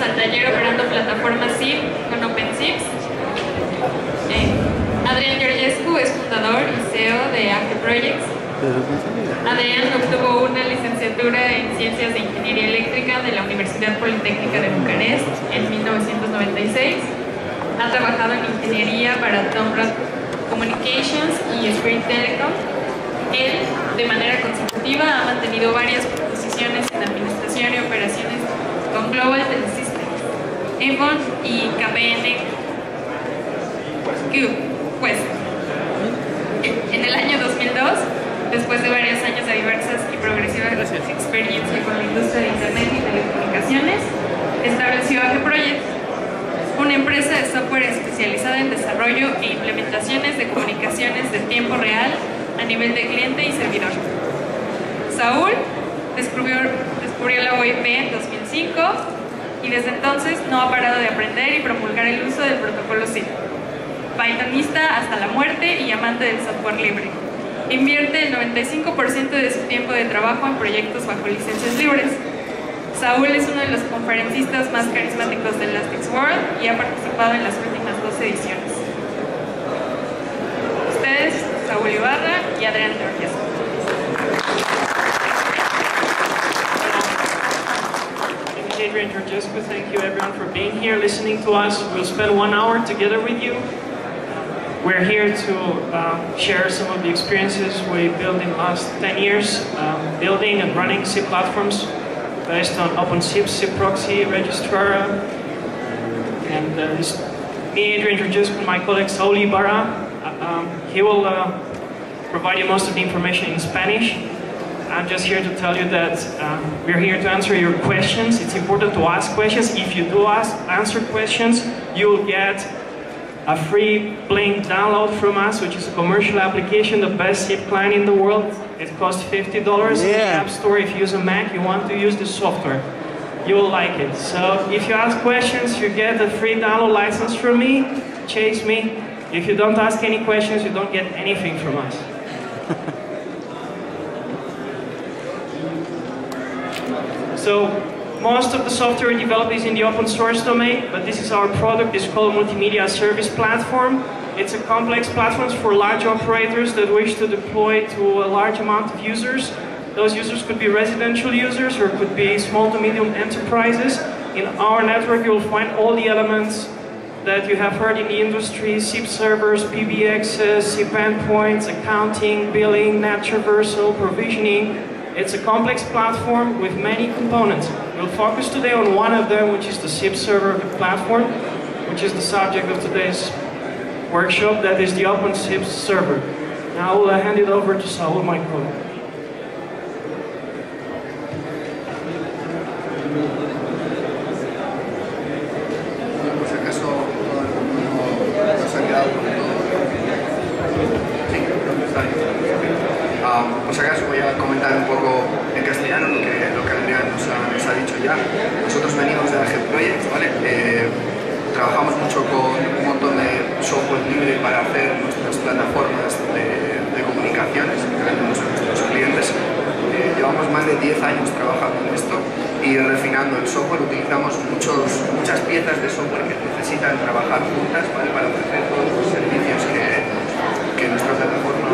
al taller Operando Plataformas SIP con OpenSIPS. Adrián Georgescu es fundador y CEO de Active Projects. Adrián obtuvo una licenciatura en Ciencias de Ingeniería Eléctrica de la Universidad Politécnica de Bucarest en 1996. Ha trabajado en ingeniería para Tomrad Communications y Spirit Telecom. Él, de manera consecutiva, ha mantenido varias posiciones en administración y operaciones con Global Telesystems, Avon y KPN Pues, en el año 2002, después de varios años de diversas y progresivas experiencias con la industria de Internet y telecomunicaciones, estableció AG Project, una empresa de software especializada en desarrollo e implementaciones de comunicaciones de tiempo real a nivel de cliente y servidor. Saúl descubrió la OIP en 2005 y desde entonces no ha parado de aprender y promulgar el uso del protocolo SIP. Pythonista hasta la muerte y amante del software libre. Invierte el 95% de su tiempo de trabajo en proyectos bajo licencias libres. Saúl es uno de los conferencistas más carismáticos de ElastixWorld y ha participado en las últimas 2 ediciones. Ustedes, Saúl Ibarra y Adrián Georgescu. Adrian Georgescu, thank you everyone for being here, listening to us. We'll spend 1 hour together with you. We're here to share some of the experiences we built in the last 10 years, building and running SIP platforms based on OpenSIPS, SIP proxy, registrar, and this me, Adrian Georgescu, my colleague Saúl Ibarra. He will provide you most of the information in Spanish. I'm just here to tell you that we're here to answer your questions. It's important to ask questions. If you do answer questions, you'll get a free Blink download from us, which is a commercial application, the best SIP client in the world. It costs $50 in the App Store. If you use a Mac, you want to use the software, you will like it. So if you ask questions, you get a free download license from me. Chase me. If you don't ask any questions, you don't get anything from us. So most of the software we develop is in the open source domain, but this is our product. It's called Multimedia Service Platform. It's a complex platform for large operators that wish to deploy to a large amount of users. Those users could be residential users or could be small to medium enterprises. In our network, you'll find all the elements that you have heard in the industry: SIP servers, PBXs, SIP endpoints, accounting, billing, net traversal, provisioning. It's a complex platform with many components. We'll focus today on one of them, which is the SIP server platform, which is the subject of today's workshop. That is the OpenSIPS server. Now I will hand it over to Saúl, my colleague. Por si acaso voy a comentar un poco en castellano lo que Adrián nos ha dicho ya. Nosotros venimos de AG Projects, ¿vale? Trabajamos mucho con un montón de software libre para hacer nuestras plataformas de comunicaciones que vendemos a nuestros clientes. Llevamos más de 10 años trabajando en esto y refinando el software. Utilizamos muchas piezas de software que necesitan trabajar juntas, ¿vale? Para ofrecer todos los servicios que nuestra plataforma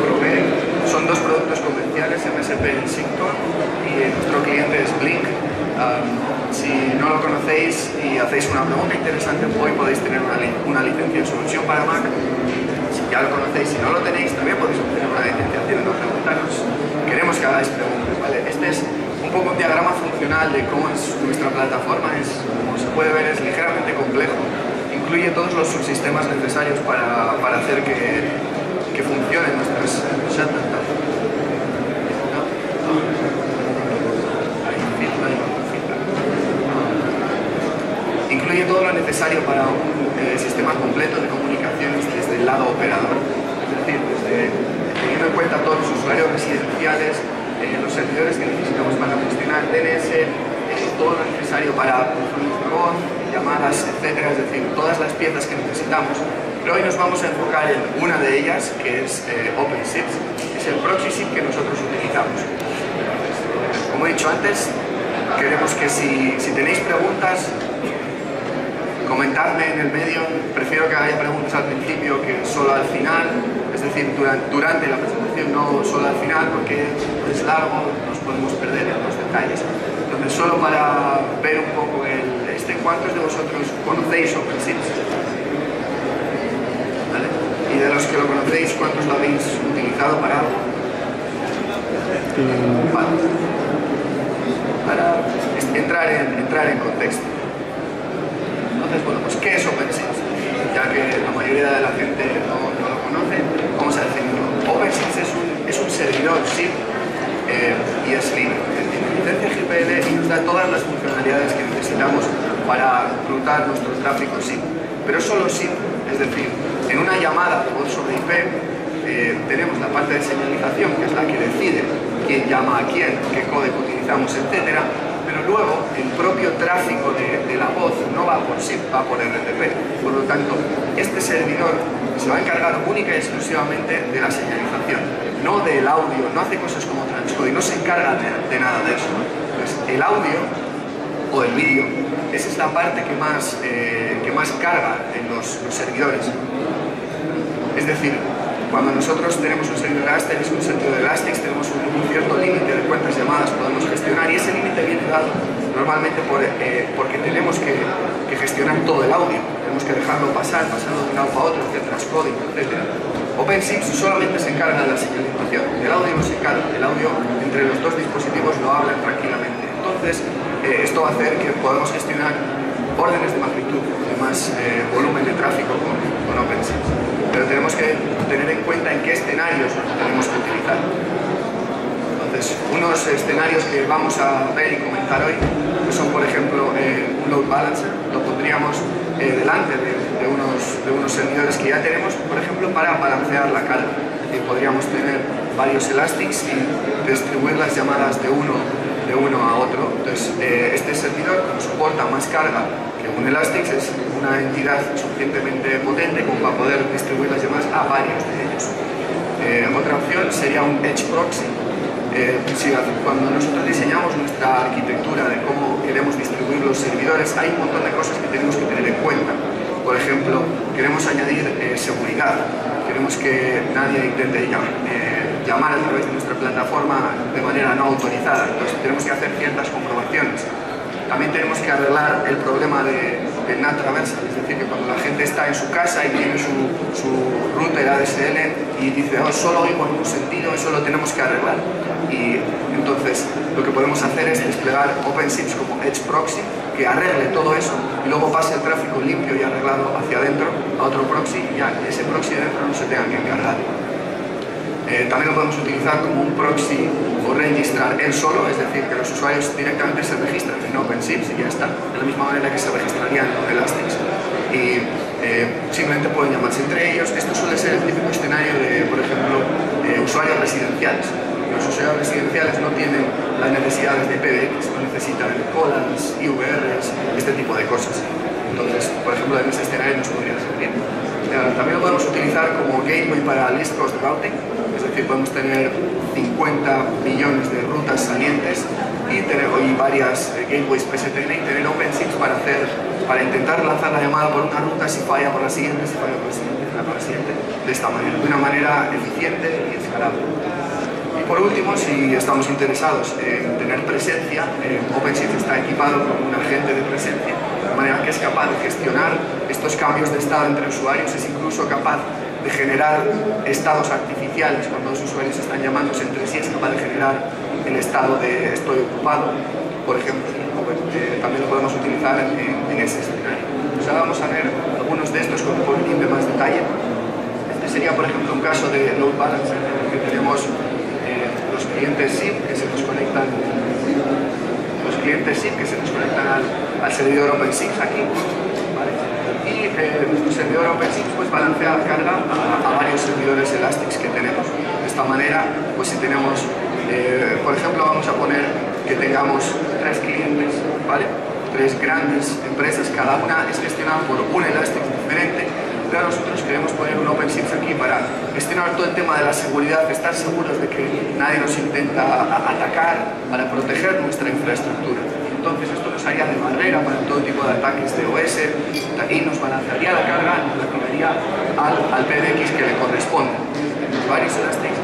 provee. Son 2 productos comerciales, MSP y Sigtor, y nuestro cliente es Blink. Si no lo conocéis y hacéis una pregunta interesante, hoy podéis tener una licencia en solución para Mac. Si ya lo conocéis, si no lo tenéis, también podéis obtener una licenciación en no preguntaros. Queremos que hagáis preguntas, ¿vale? Este es un poco un diagrama funcional de cómo es nuestra plataforma. Como se puede ver, es ligeramente complejo. Incluye todos los subsistemas necesarios para hacer que funcionen nuestras shutdowns. Incluye todo lo necesario para un sistema completo de comunicaciones desde el lado operador. Es decir, teniendo en cuenta todos los usuarios residenciales, los servidores que necesitamos para gestionar DNS, todo lo necesario para teléfonos de voz, llamadas, etc. Es decir, todas las piezas que necesitamos. Pero hoy nos vamos a enfocar en una de ellas, que es OpenSIPS, que es el proxy SIP que nosotros utilizamos. Como he dicho antes, queremos que si tenéis preguntas, comentadme en el medio. Prefiero que haya preguntas al principio que solo al final, es decir, durante la presentación, no solo al final, porque es largo, nos podemos perder en los detalles. Entonces, solo para ver un poco ¿cuántos de vosotros conocéis OpenSIPS? ¿Vale? Y de los que lo conocéis, ¿cuántos lo habéis utilizado para algo? Vale. Para entrar en contexto. Entonces, bueno, pues ¿qué es OpenSIPS? Ya que la mayoría de la gente no lo conoce, vamos a definirlo. OpenSIPS es un servidor SIP y es libre. Tiene licencia GPL y nos da todas las funcionalidades que necesitamos para rutar nuestro tráfico SIP. Pero solo SIP, es decir, en una llamada de voz sobre IP tenemos la parte de señalización, que es la que decide quién llama a quién, qué código utilizamos, etc. Pero luego el propio tráfico de la voz no va por SIP, va por RTP. Por lo tanto, este servidor se va a encargar única y exclusivamente de la señalización, no del audio, no hace cosas como transcode, no se encarga de nada de eso. Pues el audio o el vídeo, esa es la parte que más carga en los servidores. Es decir, cuando nosotros tenemos un servidor Elastix, un servidor de Elastix, tenemos un cierto límite de cuántas llamadas podemos gestionar, y ese límite viene dado normalmente porque tenemos que gestionar todo el audio, tenemos que dejarlo pasarlo de un lado para otro, hacer transcoding, etc. OpenSIPS solamente se encarga de la señalización, el audio no se encarga, el audio entre los dos dispositivos lo hablan tranquilamente. Entonces, esto va a hacer que podamos gestionar órdenes de magnitud, de más volumen de tráfico con OpenSIPS. Pero tenemos que tener en cuenta en qué escenarios lo tenemos que utilizar. Entonces, unos escenarios que vamos a ver y comentar hoy, que son, por ejemplo, un load balancer, lo pondríamos delante de unos servidores que ya tenemos, por ejemplo, para balancear la carga. Podríamos tener varios Elastix y distribuir las llamadas de uno a otro. Entonces, este servidor, como soporta más carga que un Elastix, es una entidad suficientemente potente como para poder distribuir las llamadas a varios de ellos. Otra opción sería un Edge Proxy. Cuando nosotros diseñamos nuestra arquitectura de cómo queremos distribuir los servidores, hay un montón de cosas que tenemos que tener en cuenta. Por ejemplo, queremos añadir seguridad. Queremos que nadie intente llamar a través de nuestra plataforma de manera no autorizada. Entonces tenemos que hacer ciertas comprobaciones. También tenemos que arreglar el problema del NAT traversal, es decir, que cuando la gente está en su casa y tiene su router ADSL y dice, oh, solo oigo en un sentido, eso lo tenemos que arreglar. Y entonces lo que podemos hacer es desplegar OpenSIPS como Edge Proxy, que arregle todo eso y luego pase el tráfico limpio y arreglado hacia adentro a otro proxy, y ya ese proxy de dentro no se tenga que encargar. También lo podemos utilizar como un proxy o registrar él solo, es decir, que los usuarios directamente se registran en OpenSIPS y ya está, de la misma manera que se registrarían en Elastix. Y simplemente pueden llamarse entre ellos. Esto suele ser el típico escenario de, por ejemplo, usuarios residenciales. Los usuarios residenciales no tienen las necesidades de PBX, no necesitan colans, IVRs, este tipo de cosas. Entonces, por ejemplo, en ese escenario nos podría servir. También lo podemos utilizar como gateway para least cost routing, es decir, podemos tener 50 millones de rutas salientes y varias gateways PSTN y tener OpenSIPS para intentar lanzar la llamada por una ruta, si falla por la siguiente, si falla por la siguiente, de esta manera, de una manera eficiente y escalable. Y por último, si estamos interesados en tener presencia, OpenSIPS está equipado con un agente de presencia, de manera que es capaz de gestionar estos cambios de estado entre usuarios, es incluso capaz de generar estados artificiales cuando los usuarios están llamándose entre sí, es capaz de generar el estado de estoy ocupado, por ejemplo. También lo podemos utilizar en ese escenario. Pues ahora vamos a ver algunos de estos con un poquitín de más detalle. Este sería, por ejemplo, un caso de load balancer, en el que tenemos los clientes SIP que se nos conectan al servidor OpenSIPS aquí, ¿vale? Y nuestro servidor OpenSIPS pues balancea la carga a varios servidores Elastix que tenemos. De esta manera, pues si tenemos, por ejemplo, vamos a poner que tengamos 3 clientes, ¿vale? 3 grandes empresas, cada una es gestionada por un Elastix diferente. Pero nosotros queremos poner un OpenSIPS aquí para gestionar todo el tema de la seguridad, estar seguros de que nadie nos intenta atacar, para proteger nuestra infraestructura. Entonces esto nos haría de barrera para todo tipo de ataques de OS y nos balancearía la carga, nos la aplicaría al PBX que le corresponde en los varios Elastics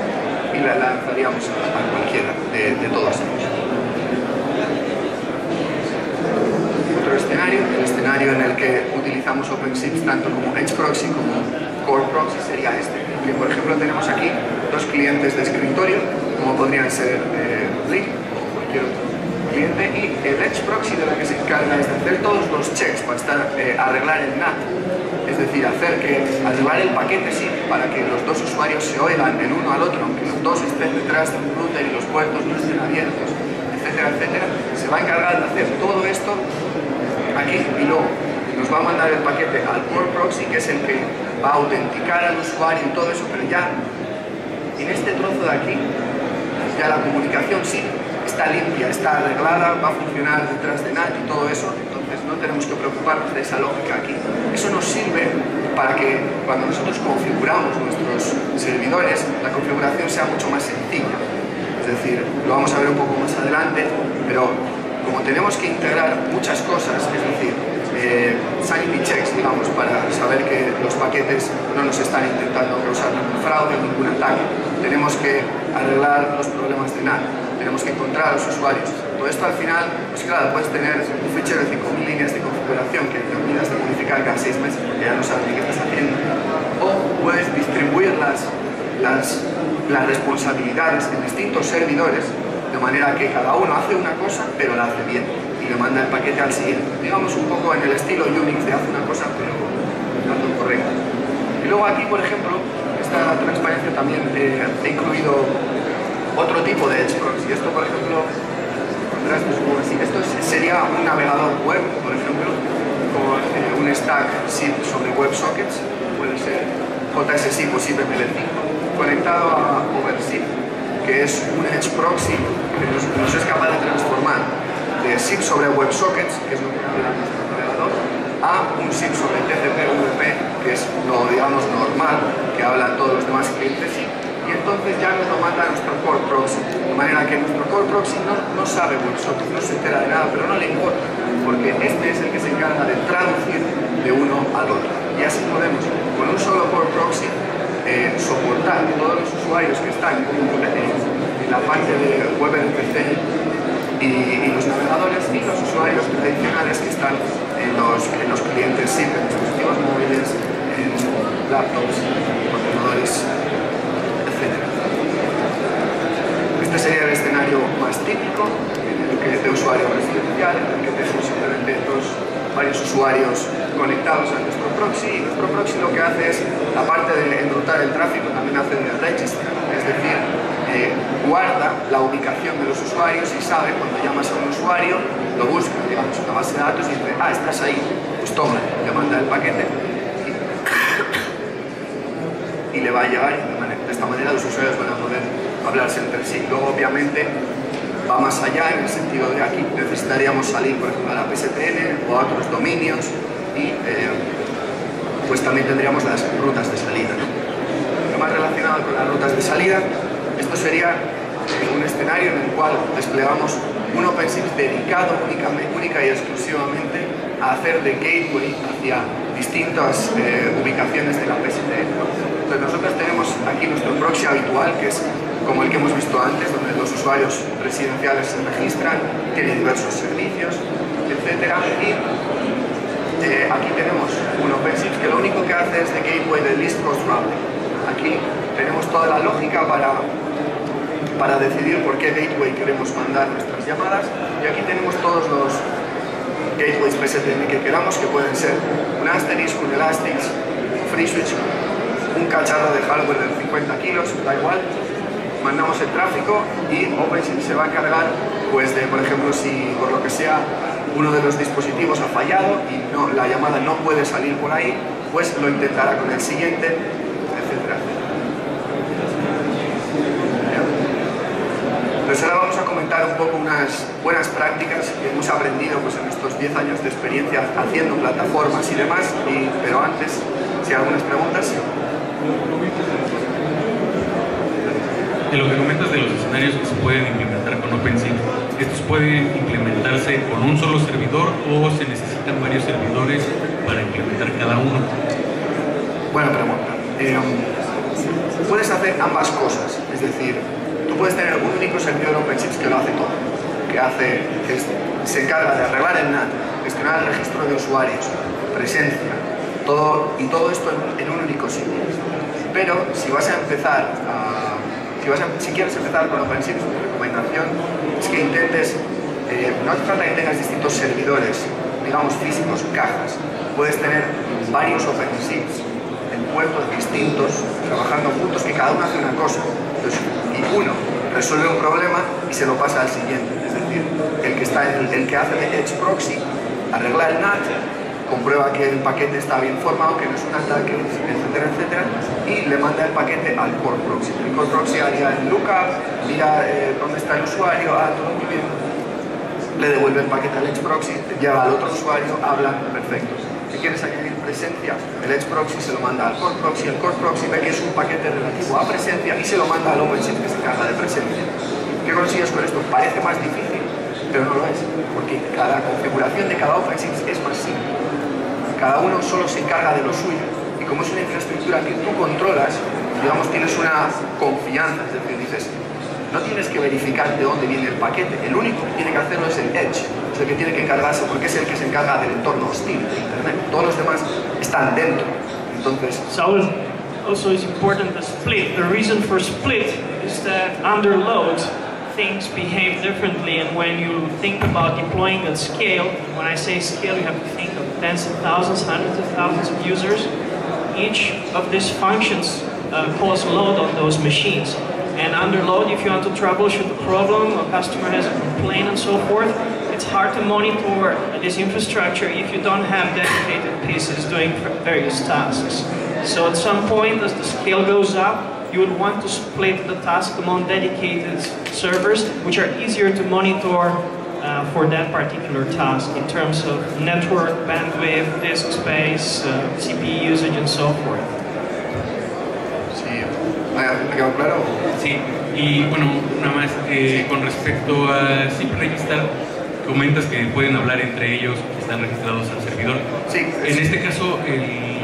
y la lanzaríamos a cualquiera de todos ellos. Otro escenario, el escenario en el que utilizamos OpenSIPS tanto como Edge Proxy como Core Proxy sería este. Que por ejemplo tenemos aquí dos clientes de escritorio, como podrían ser Link o cualquier otro cliente, y el Edge Proxy de la que se encarga es de hacer todos los checks para arreglar el NAT, es decir, hacer que al llevar el paquete SIP para que los dos usuarios se oigan el uno al otro, aunque los dos estén detrás de un router y los puertos no estén abiertos, etcétera, etcétera, se va a encargar de hacer todo esto aquí y luego nos va a mandar el paquete al Core Proxy, que es el que va a autenticar al usuario y todo eso, pero ya en este trozo de aquí ya la comunicación sí está limpia, está arreglada, va a funcionar detrás de NAT y todo eso, entonces no tenemos que preocuparnos de esa lógica aquí. Eso nos sirve para que cuando nosotros configuramos nuestros servidores, la configuración sea mucho más sencilla. Es decir, lo vamos a ver un poco más adelante, pero como tenemos que integrar muchas cosas, es decir, sanity checks, digamos, para saber que los paquetes no nos están intentando causar ningún fraude, ningún ataque. Tenemos que arreglar los problemas de NAT, tenemos que encontrar a los usuarios. Todo esto al final, pues claro, puedes tener un fichero de 5.000 líneas de configuración que te olvidas de modificar cada 6 meses porque ya no sabes ni qué estás haciendo. O puedes distribuir las responsabilidades en distintos servidores de manera que cada uno hace una cosa, pero la hace bien y le manda el paquete al siguiente. Digamos un poco en el estilo Unix de hace una cosa, pero dando correcto. Y luego aquí, por ejemplo, esta transparencia también he incluido otro tipo de Edge Proxy. Esto, por ejemplo, esto sería un navegador web, por ejemplo, con un stack SIP sobre WebSockets, puede ser JSSIP o SIP-ML5, conectado a OpenSIP, que es un Edge Proxy que nos es capaz de transformar de SIP sobre WebSockets, que es lo que habla nuestro navegador, a un SIP sobre TCP/UDP, que es lo, digamos, normal, que hablan todos los demás clientes, y entonces ya nos lo manda a nuestro Core Proxy, de manera que nuestro Core Proxy no sabe WebSockets, no se entera de nada, pero no le importa, porque este es el que se encarga de traducir de uno al otro. Y así podemos, con un solo Core Proxy, soportar todos los usuarios que están en la parte de WebRTC y los navegadores y los usuarios tradicionales que están en los clientes SIP, en dispositivos móviles, en laptops, ordenadores, etc. Este sería el escenario más típico de usuario residencial, en el que tenemos simplemente varios usuarios conectados a nuestro proxy, y nuestro proxy lo que hace es, aparte de enrutar el tráfico, también hace de register, es decir, guarda la ubicación de los usuarios y sabe cuando llamas a un usuario, lo busca, digamos, en la base de datos y dice, ah, estás ahí, pues toma, le manda el paquete y le va a llegar, y de esta manera los usuarios van a poder hablarse entre sí. Luego, obviamente, va más allá en el sentido de aquí necesitaríamos salir, por ejemplo, a la PSTN o a otros dominios y pues también tendríamos las rutas de salida, ¿no? Lo más relacionado con las rutas de salida, esto sería un escenario en el cual desplegamos un OpenSIPS dedicado única y exclusivamente a hacer de gateway hacia distintas ubicaciones de la PSTN. Entonces nosotros tenemos aquí nuestro proxy habitual, que es como el que hemos visto antes, donde los usuarios residenciales se registran, tienen diversos servicios, etc. Y aquí tenemos un OpenSIPS que lo único que hace es de gateway de least cost routing. Aquí tenemos toda la lógica para decidir por qué gateway queremos mandar nuestras llamadas, y aquí tenemos todos los gateways PSTN que queramos, que pueden ser un Asterisk, un Elastix, un FreeSwitch, un cacharro de hardware de 50 kilos, da igual. Mandamos el tráfico y OpenSIPS se va a encargar, pues, de, por ejemplo, si por lo que sea uno de los dispositivos ha fallado y la llamada no puede salir por ahí, pues lo intentará con el siguiente, etc. Entonces ahora vamos a comentar un poco unas buenas prácticas que hemos aprendido, pues, en estos 10 años de experiencia haciendo plataformas y demás, pero antes, si hay algunas preguntas. De lo que comentas de los escenarios que se pueden implementar con con OpenSIPS, ¿estos pueden implementarse con un solo servidor o se necesitan varios servidores para implementar cada uno? Buena pregunta. Puedes hacer ambas cosas, es decir, tú puedes tener un único servidor OpenSIPS que lo hace todo, se encarga de arreglar el NAT, gestionar el registro de usuarios, presencia, y todo esto en un único sitio. Pero si vas a empezar si quieres empezar con OpenSIPS, mi recomendación es que intentes, no hace falta que tengas distintos servidores, digamos físicos, cajas. Puedes tener varios OpenSIPS en puertos distintos, trabajando juntos, que cada uno hace una cosa. Entonces, y uno resuelve un problema y se lo pasa al siguiente. Es decir, el que hace de Edge Proxy arregla el NAT, comprueba que el paquete está bien formado, que no es un ataque, etcétera, etcétera, y le manda el paquete al Core Proxy. El Core Proxy haría el lookup, mira dónde está el usuario, todo muy bien, le devuelve el paquete al Edge Proxy, lleva al otro usuario, habla, perfecto. Si quieres añadir presencia, el Edge Proxy se lo manda al Core Proxy, el Core Proxy ve que es un paquete relativo a presencia y se lo manda al OpenShift que se encarga de presencia. ¿Qué consigues con esto? Parece más difícil, pero no lo es, porque cada configuración de cada OpenShift es más simple. Cada uno solo se encarga de lo suyo, y como es una infraestructura que tú controlas, digamos, tienes una confianza, es decir, dices, no tienes que verificar de dónde viene el paquete, el único que tiene que hacerlo es el Edge, es el que tiene que encargarse, porque es el que se encarga del entorno hostil de Internet. Todos los demás están dentro. Entonces, Saul, also it's important to split. The reason for split is that under load things behave differently, and when you think about deploying at scale, when I say scale, you have to think of tens of thousands, hundreds of thousands of users. Each of these functions cause load on those machines. And under load, if you want to troubleshoot the problem, a customer has a complaint and so forth, it's hard to monitor this infrastructure if you don't have dedicated pieces doing various tasks. So at some point, as the scale goes up, you would want to split the task among dedicated servers, which are easier to monitor for that particular task in terms of network, bandwidth, disk space, CPU usage, and so forth. Sí, ¿me quedó claro? Sí, y bueno, nada más con respecto a SIP Register, comentas que pueden hablar entre ellos, que están registrados al servidor. Sí. En este caso,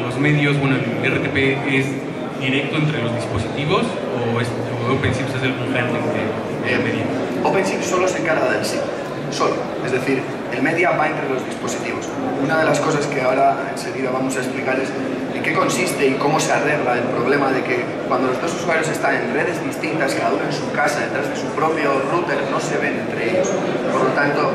los medios, bueno, el RTP es directo entre los dispositivos o OpenSIPS es el handling de media. OpenSIPS solo se encarga del SIP, solo. Es decir, el media va entre los dispositivos. Una de las cosas que ahora enseguida vamos a explicar es en qué consiste y cómo se arregla el problema de que cuando los dos usuarios están en redes distintas, cada uno en su casa, detrás de su propio router, no se ven entre ellos. Por lo tanto,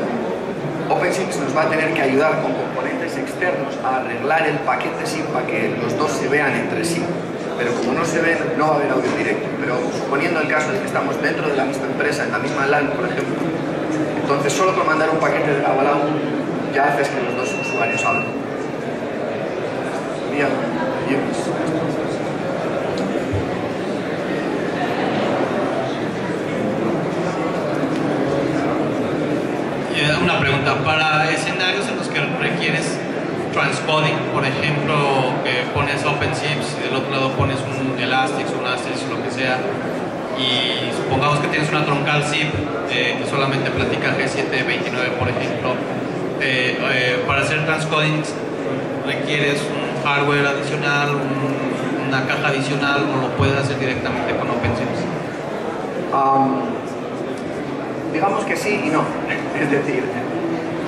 OpenSIPS nos va a tener que ayudar con componentes externos a arreglar el paquete SIP para que los dos se vean entre sí. Pero como no se ven, no va a haber audio directo. Pero suponiendo el caso de que estamos dentro de la misma empresa, en la misma LAN, por ejemplo, entonces solo con mandar un paquete de lado a lado ya haces que los dos usuarios hablen. Una pregunta, para escenarios en los que requieres transcoding, por ejemplo, que pones OpenSIPS y del otro lado pones un Elastix, un Asterisk, lo que sea, y supongamos que tienes una troncal SIP que solamente platica G729, por ejemplo, para hacer transcoding requieres un hardware adicional, una caja adicional, o lo puedes hacer directamente con OpenSIPS. Digamos que sí y no. Es decir,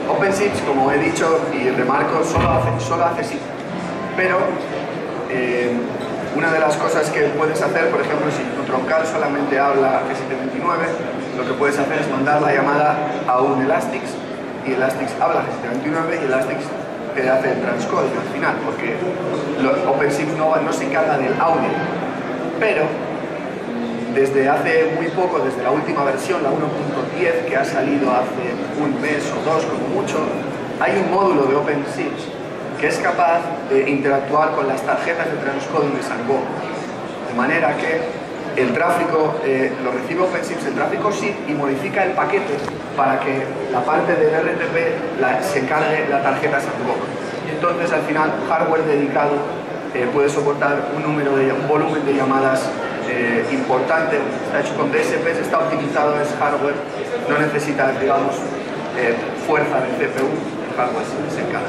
OpenSIPS, como he dicho y remarco, solo hace SIP. Pero una de las cosas que puedes hacer, por ejemplo, si tu troncal solamente habla G729, lo que puedes hacer es mandar la llamada a un Elastix, y Elastix habla G729 y Elastix te hace el transcoding al final, porque OpenSIPS no se encarga del audio. Pero desde hace muy poco, desde la última versión, la 1.10, que ha salido hace un mes o dos como mucho, hay un módulo de OpenSIPS que es capaz de interactuar con las tarjetas de transcoding de Sandbox. De manera que el tráfico lo recibe OpenSIPS, el tráfico SIP, y modifica el paquete para que la parte del RTP se encargue la tarjeta Sandbox. Y entonces al final hardware dedicado puede soportar un volumen de llamadas importante, está hecho con DSPs, está optimizado, es hardware, no necesita, digamos, fuerza de CPU, el hardware se encarga.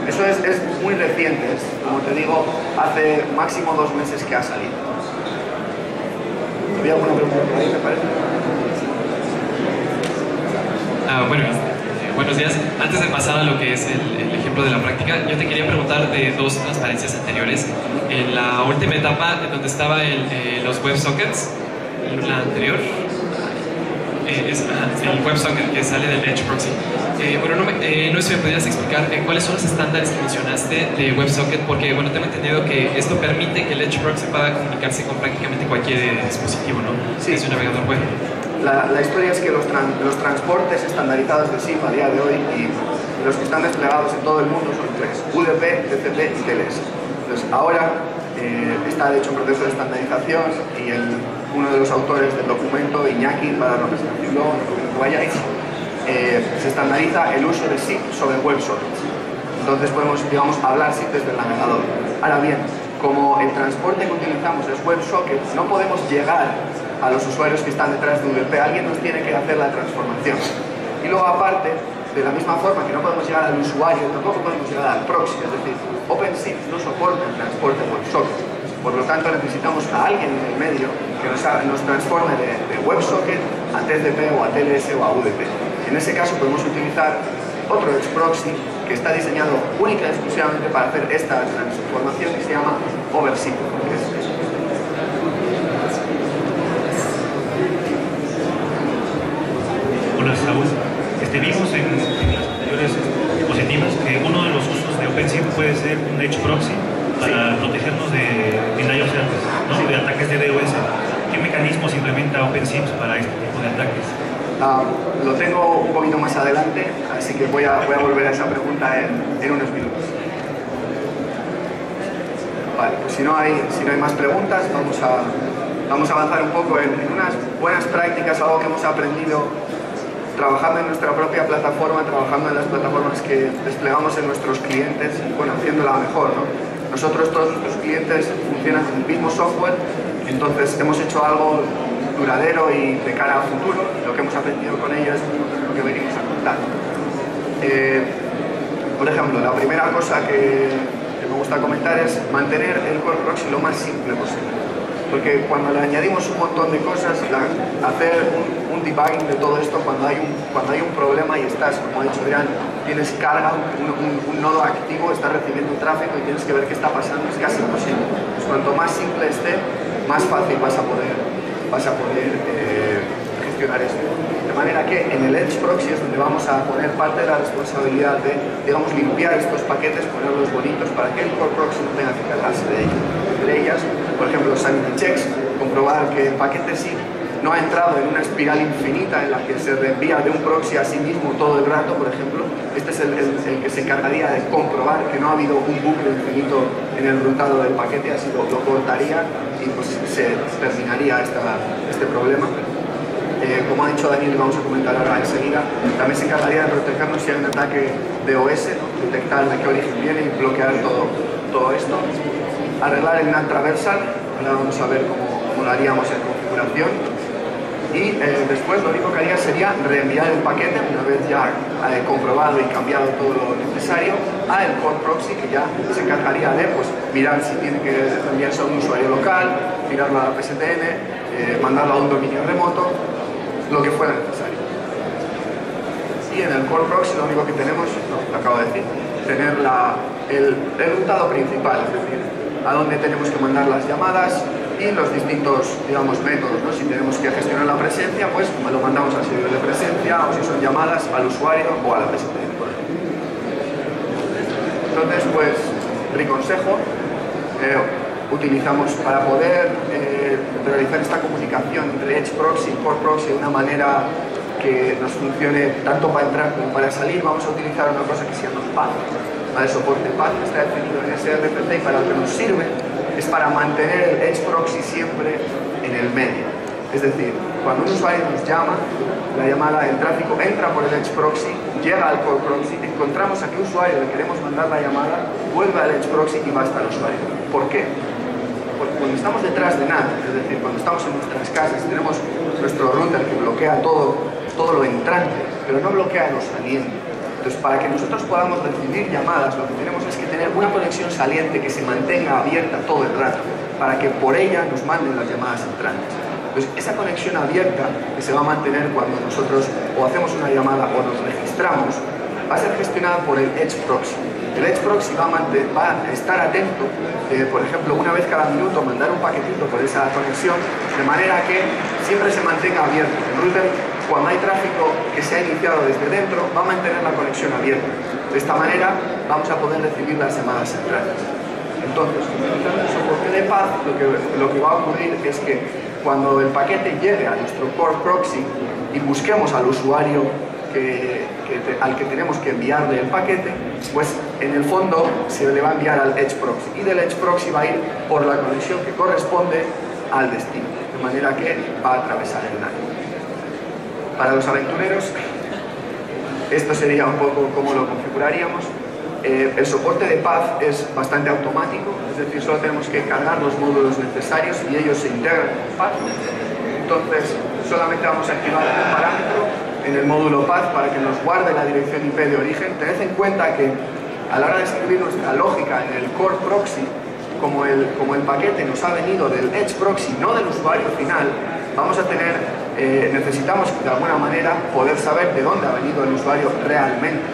Eso es muy reciente, como te digo, hace máximo 2 meses que ha salido. ¿Había alguna pregunta por ahí, me parece? Buenos días. Antes de pasar a lo que es el ejemplo de la práctica, yo te quería preguntar de 2 transparencias anteriores. En la última etapa, en donde estaba los WebSockets, la anterior, el WebSocket que sale del Edge Proxy. No sé si me podrías explicar cuáles son los estándares que mencionaste de WebSocket, porque tengo entendido que esto permite que el Edge Proxy pueda comunicarse con prácticamente cualquier dispositivo, ¿no? Sí. Es un navegador web. La historia es que los transportes estandarizados de SIP a día de hoy y los que están desplegados en todo el mundo son 3: UDP, TCP y TLS. Entonces ahora está de hecho en proceso de estandarización y uno de los autores del documento, Iñaki, para lo que vayáis, se estandariza el uso de SIP sobre WebSockets. Entonces podemos, digamos, hablar SIP desde el navegador. Ahora bien, como el transporte que utilizamos es WebSocket, no podemos llegar a los usuarios que están detrás de UDP, alguien nos tiene que hacer la transformación. Y luego aparte, de la misma forma que no podemos llegar al usuario, tampoco podemos llegar al proxy, es decir, OpenSIPS no soporta el transporte WebSocket. Por lo tanto, necesitamos a alguien en el medio que nos transforme de WebSocket a TCP o a TLS o a UDP. En ese caso podemos utilizar otro Edge Proxy que está diseñado única y exclusivamente para hacer esta transformación, que se llama OpenSIPS. Hola, Saúl. Vimos en las anteriores diapositivas que uno de los usos de OpenSIPS puede ser un Edge Proxy para protegernos de denial of service, ¿no? De ataques de DOS. ¿Qué mecanismos implementa OpenSIPS para este tipo de ataques? Lo tengo un poquito más adelante, así que voy a volver a esa pregunta en unos minutos. Vale, pues si no hay más preguntas, vamos a avanzar un poco en unas buenas prácticas, algo que hemos aprendido trabajando en nuestra propia plataforma, trabajando en las plataformas que desplegamos en nuestros clientes, haciéndola mejor, ¿no? Nosotros, todos nuestros clientes funcionan con el mismo software, entonces hemos hecho algo duradero y de cara a futuro. Lo que hemos aprendido con ello es lo que venimos a contar. Por ejemplo, la primera cosa que me gusta comentar es mantener el core proxy lo más simple posible. Porque cuando le añadimos un montón de cosas, hacer un debugging de todo esto, cuando hay un problema y estás, como ha dicho Adrián, tienes carga, un nodo activo, estás recibiendo tráfico y tienes que ver qué está pasando, es casi imposible. Pues cuanto más simple esté, más fácil vas a poder gestionar esto. De manera que en el Edge Proxy es donde vamos a poner parte de la responsabilidad de, digamos, limpiar estos paquetes, ponerlos bonitos para que el core proxy no tenga que cargarse de ellos. Entre ellas, por ejemplo, sanity checks, comprobar que el paquete SIP no ha entrado en una espiral infinita en la que se reenvía de un proxy a sí mismo todo el rato, por ejemplo. Este es el que se encargaría de comprobar que no ha habido un bucle infinito en el rutado del paquete, así lo cortaría y pues se terminaría este problema. Como ha dicho Daniel, vamos a comentar ahora enseguida, también se encargaría de protegernos si hay un ataque de OS, ¿no? Detectar de qué origen viene y bloquear todo esto. Arreglar el NAT traversal, ahora vamos a ver cómo lo haríamos en configuración. Y después lo único que haría sería reenviar el paquete, una vez ya comprobado y cambiado todo lo necesario, a el core proxy, que ya se encargaría de mirar si tiene que enviarse a un usuario local, tirarlo a la PSTN, mandarlo a un dominio remoto, lo que fuera necesario. Y en el core proxy lo único que tenemos, lo acabo de decir, tener el rutado principal, es decir, a dónde tenemos que mandar las llamadas y los distintos, digamos, métodos, ¿no? Si tenemos que gestionar la presencia, pues lo mandamos al servidor de presencia, o si son llamadas al usuario o a la PSTN, por ejemplo. Entonces, pues, mi consejo, utilizamos para poder realizar esta comunicación entre Edge Proxy y Core Proxy de una manera que nos funcione tanto para entrar como para salir, vamos a utilizar una cosa que se llama path. ¿Vale? Soporte path está definido en SRPC y para lo que nos sirve es para mantener el Edge Proxy siempre en el medio. Es decir, cuando un usuario nos llama, la llamada, el tráfico entra por el Edge Proxy, llega al Core Proxy, encontramos a qué usuario le queremos mandar la llamada, vuelve al Edge Proxy y va hasta el usuario. ¿Por qué? Porque cuando estamos detrás de NAT, es decir, cuando estamos en nuestras casas, tenemos nuestro router que bloquea todo lo entrante, pero no bloquea lo saliente. Entonces, para que nosotros podamos recibir llamadas, lo que tenemos es que tener una conexión saliente que se mantenga abierta todo el rato, para que por ella nos manden las llamadas entrantes. Entonces, esa conexión abierta que se va a mantener cuando nosotros o hacemos una llamada o nos registramos, va a ser gestionada por el Edge Proxy. El Edge Proxy va a estar atento, por ejemplo, una vez cada minuto mandar un paquetito por esa conexión, de manera que siempre se mantenga abierto. El router, cuando hay tráfico que se ha iniciado desde dentro, va a mantener la conexión abierta. De esta manera vamos a poder recibir las llamadas centrales. Entonces, utilizando el soporte de paz, lo que va a ocurrir es que cuando el paquete llegue a nuestro core proxy y busquemos al usuario al que tenemos que enviarle el paquete, pues en el fondo se le va a enviar al Edge Proxy, y del Edge Proxy va a ir por la conexión que corresponde al destino, de manera que va a atravesar el NAT. Para los aventureros, esto sería un poco cómo lo configuraríamos. El soporte de paz es bastante automático, es decir, solo tenemos que cargar los módulos necesarios y ellos se integran con paz. Entonces, solamente vamos a activar un parámetro en el módulo path para que nos guarde la dirección IP de origen. Tened en cuenta que a la hora de escribir nuestra lógica en el core proxy, como el paquete nos ha venido del Edge Proxy, no del usuario final, vamos a tener, necesitamos de alguna manera poder saber de dónde ha venido el usuario realmente.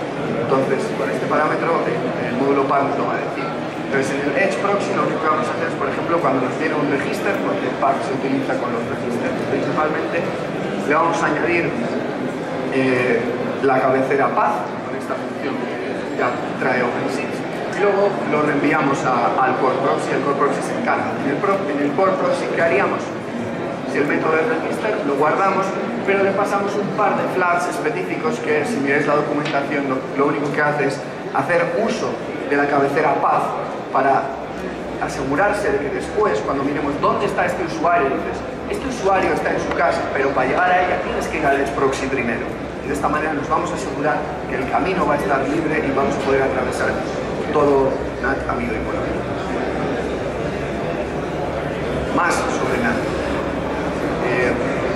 Entonces, con este parámetro, el módulo path nos lo va a decir. Entonces, en el Edge Proxy lo único que vamos a hacer es, por ejemplo, cuando nos viene un register, porque el path se utiliza con los registers principalmente, le vamos a añadir la cabecera path con esta función que ya trae OpenSIPS, y luego lo reenviamos al core proxy. El core proxy se encarga. En el core proxy, ¿qué haríamos? Si el método es register, lo guardamos, pero le pasamos un par de flags específicos que, si miráis la documentación, lo único que hace es hacer uso de la cabecera path para asegurarse de que después, cuando miremos dónde está este usuario, dices, este usuario está en su casa, pero para llegar a ella tienes que ir al Edge Proxy primero. Y de esta manera nos vamos a asegurar que el camino va a estar libre y vamos a poder atravesar todo NAT habido y por haber. Más sobre NAT.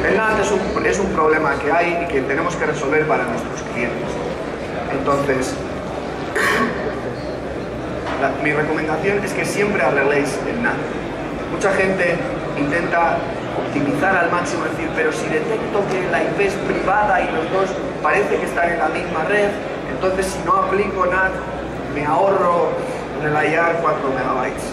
El NAT es un problema que hay y que tenemos que resolver para nuestros clientes. Entonces, mi recomendación es que siempre arregléis el NAT. Mucha gente intenta optimizar al máximo, decir, pero si detecto que la IP es privada y los dos parece que están en la misma red, entonces si no aplico NAT me ahorro relayar 4 megabytes.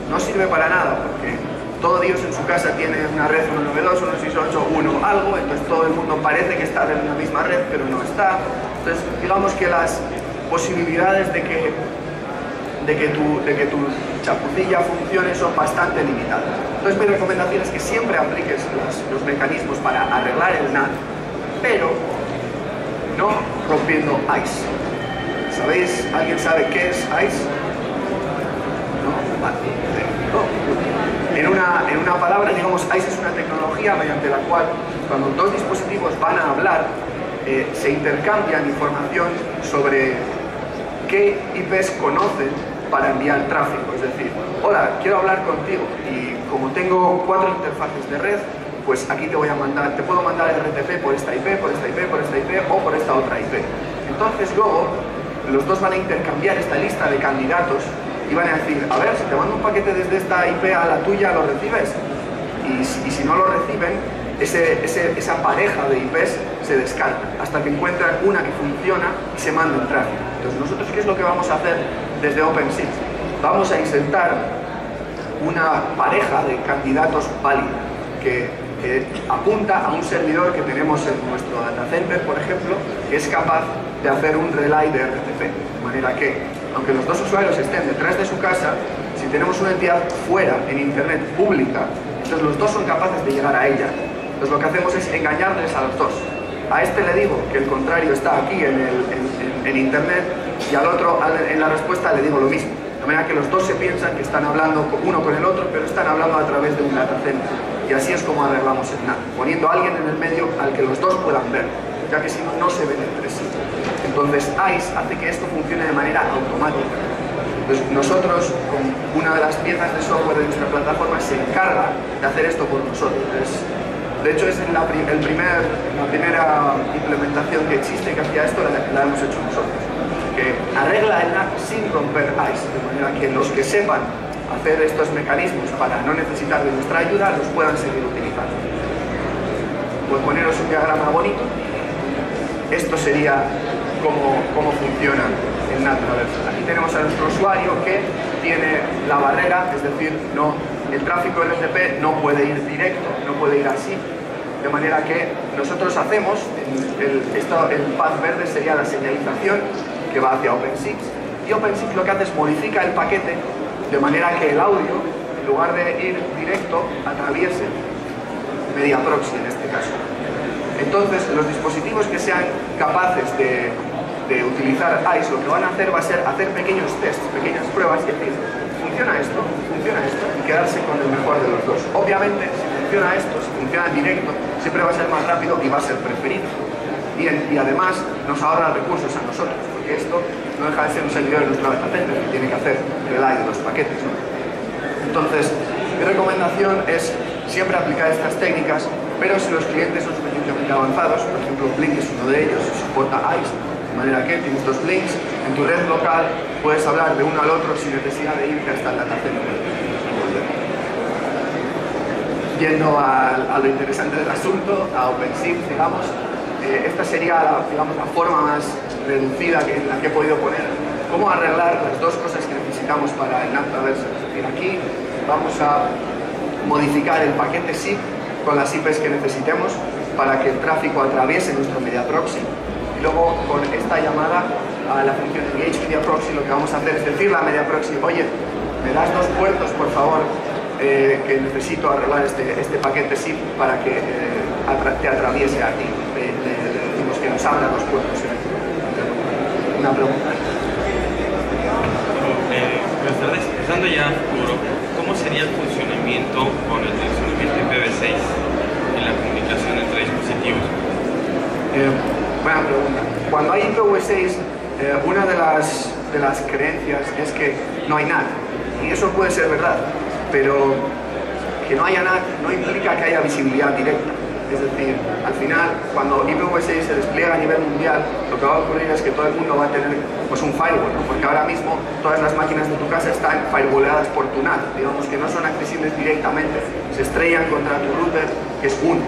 No sirve para nada, porque todo Dios en su casa tiene una red 192, 168, 1 algo, entonces todo el mundo parece que está en la misma red, pero no está. Entonces, digamos que las posibilidades de que tu chapucilla funcione son bastante limitadas. Entonces, mi recomendación es que siempre apliques los mecanismos para arreglar el NAT, pero no rompiendo ICE. ¿Sabéis? ¿Alguien sabe qué es ICE? ¿No? Vale. No. En una palabra, digamos, ICE es una tecnología mediante la cual, cuando dos dispositivos van a hablar, se intercambian información sobre qué IPs conocen para enviar tráfico. Es decir, hola, quiero hablar contigo y como tengo 4 interfaces de red, pues aquí te puedo mandar RTP por esta IP, por esta IP, por esta IP o por esta otra IP. Entonces luego los dos van a intercambiar esta lista de candidatos y van a decir, a ver, si te mando un paquete desde esta IP a la tuya, ¿lo recibes? Y si no lo reciben, esa pareja de IPs se descarta hasta que encuentran una que funciona y se manda el tráfico. Entonces, nosotros, ¿qué es lo que vamos a hacer desde OpenSIPS? Vamos a insertar una pareja de candidatos válida que apunta a un servidor que tenemos en nuestro data center, por ejemplo, que es capaz de hacer un relay de RTP. De manera que, aunque los dos usuarios estén detrás de su casa, si tenemos una entidad fuera, en internet pública, entonces los dos son capaces de llegar a ella. Entonces lo que hacemos es engañarles a los dos. A este le digo que el contrario está aquí en internet y al otro en la respuesta le digo lo mismo. De manera que los dos se piensan que están hablando uno con el otro, pero están hablando a través de un data center. Y así es como arreglamos el NAT, poniendo a alguien en el medio al que los dos puedan ver, ya que si no, no se ven entre sí. Entonces ICE hace que esto funcione de manera automática. Entonces, nosotros, con una de las piezas de software de nuestra plataforma, se encarga de hacer esto por nosotros. De hecho, es la primera implementación que existe que hacía esto, la hemos hecho nosotros. Que arregla el NAT sin romper ICE, de manera que los que sepan hacer estos mecanismos para no necesitar de nuestra ayuda los puedan seguir utilizando. Pues poneros un diagrama bonito. Esto sería cómo funciona el NAT Traversal. Aquí tenemos a nuestro usuario que tiene la barrera, es decir, el tráfico LTP no puede ir directo, no puede ir así, de manera que nosotros hacemos, el path verde sería la señalización que va hacia OpenSIPS, y OpenSIPS lo que hace es modifica el paquete de manera que el audio, en lugar de ir directo, atraviese media proxy en este caso. Entonces, los dispositivos que sean capaces de utilizar ICE, lo que van a hacer va a ser hacer pequeños tests, pequeñas pruebas y decir, funciona esto, y quedarse con el mejor de los dos. Obviamente, si funciona esto, si funciona en directo, siempre va a ser más rápido y va a ser preferido. Y además nos ahorra recursos a nosotros, porque esto no deja de ser un servidor de nuestra beta center que tiene que hacer relay de los paquetes, ¿no? Entonces, mi recomendación es siempre aplicar estas técnicas, pero si los clientes son suficientemente avanzados, por ejemplo, Blink es uno de ellos, soporta ICE, de manera que tienes dos Blinks, en tu red local puedes hablar de uno al otro sin necesidad de irte hasta el data center. Yendo a lo interesante del asunto, a OpenSIPS, digamos, esta sería la forma más reducida en la que he podido poner cómo arreglar las dos cosas que necesitamos para el NAT Traversal. Es decir, aquí vamos a modificar el paquete SIP con las IPs que necesitemos para que el tráfico atraviese nuestro media proxy. Y luego con esta llamada a la función engage media proxy lo que vamos a hacer es decirle a media proxy, oye, me das 2 puertos por favor, que necesito arreglar este paquete SIP para que te atraviese a ti. Le decimos que nos abra 2 puertos. Una pregunta. Buenas tardes. Empezando ya a futuro, ¿cómo sería el funcionamiento con el funcionamiento IPv6 en la comunicación entre dispositivos? Buena pregunta. Cuando hay IPv6, una de las creencias es que no hay NAT. Y eso puede ser verdad, pero que no haya NAT no implica que haya visibilidad directa. Es decir, al final, cuando IPv6 se despliega a nivel mundial, lo que va a ocurrir es que todo el mundo va a tener pues, un firewall, ¿no? Porque ahora mismo todas las máquinas de tu casa están firewalleadas por tu NAT, digamos que no son accesibles directamente, se estrellan contra tu router, que es uno.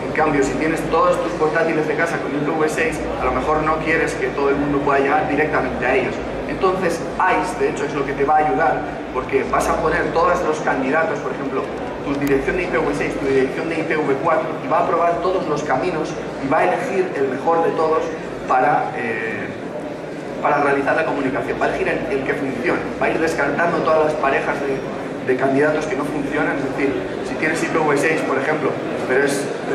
En cambio, si tienes todos tus portátiles de casa con IPv6, a lo mejor no quieres que todo el mundo pueda llegar directamente a ellos. Entonces, ICE, de hecho, es lo que te va a ayudar, porque vas a poner todos los candidatos, por ejemplo, tu dirección de IPv6, tu dirección de IPv4, y va a probar todos los caminos y va a elegir el mejor de todos para realizar la comunicación. Va a elegir el que funcione, va a ir descartando todas las parejas de candidatos que no funcionan. Es decir, si tienes IPv6, por ejemplo, pero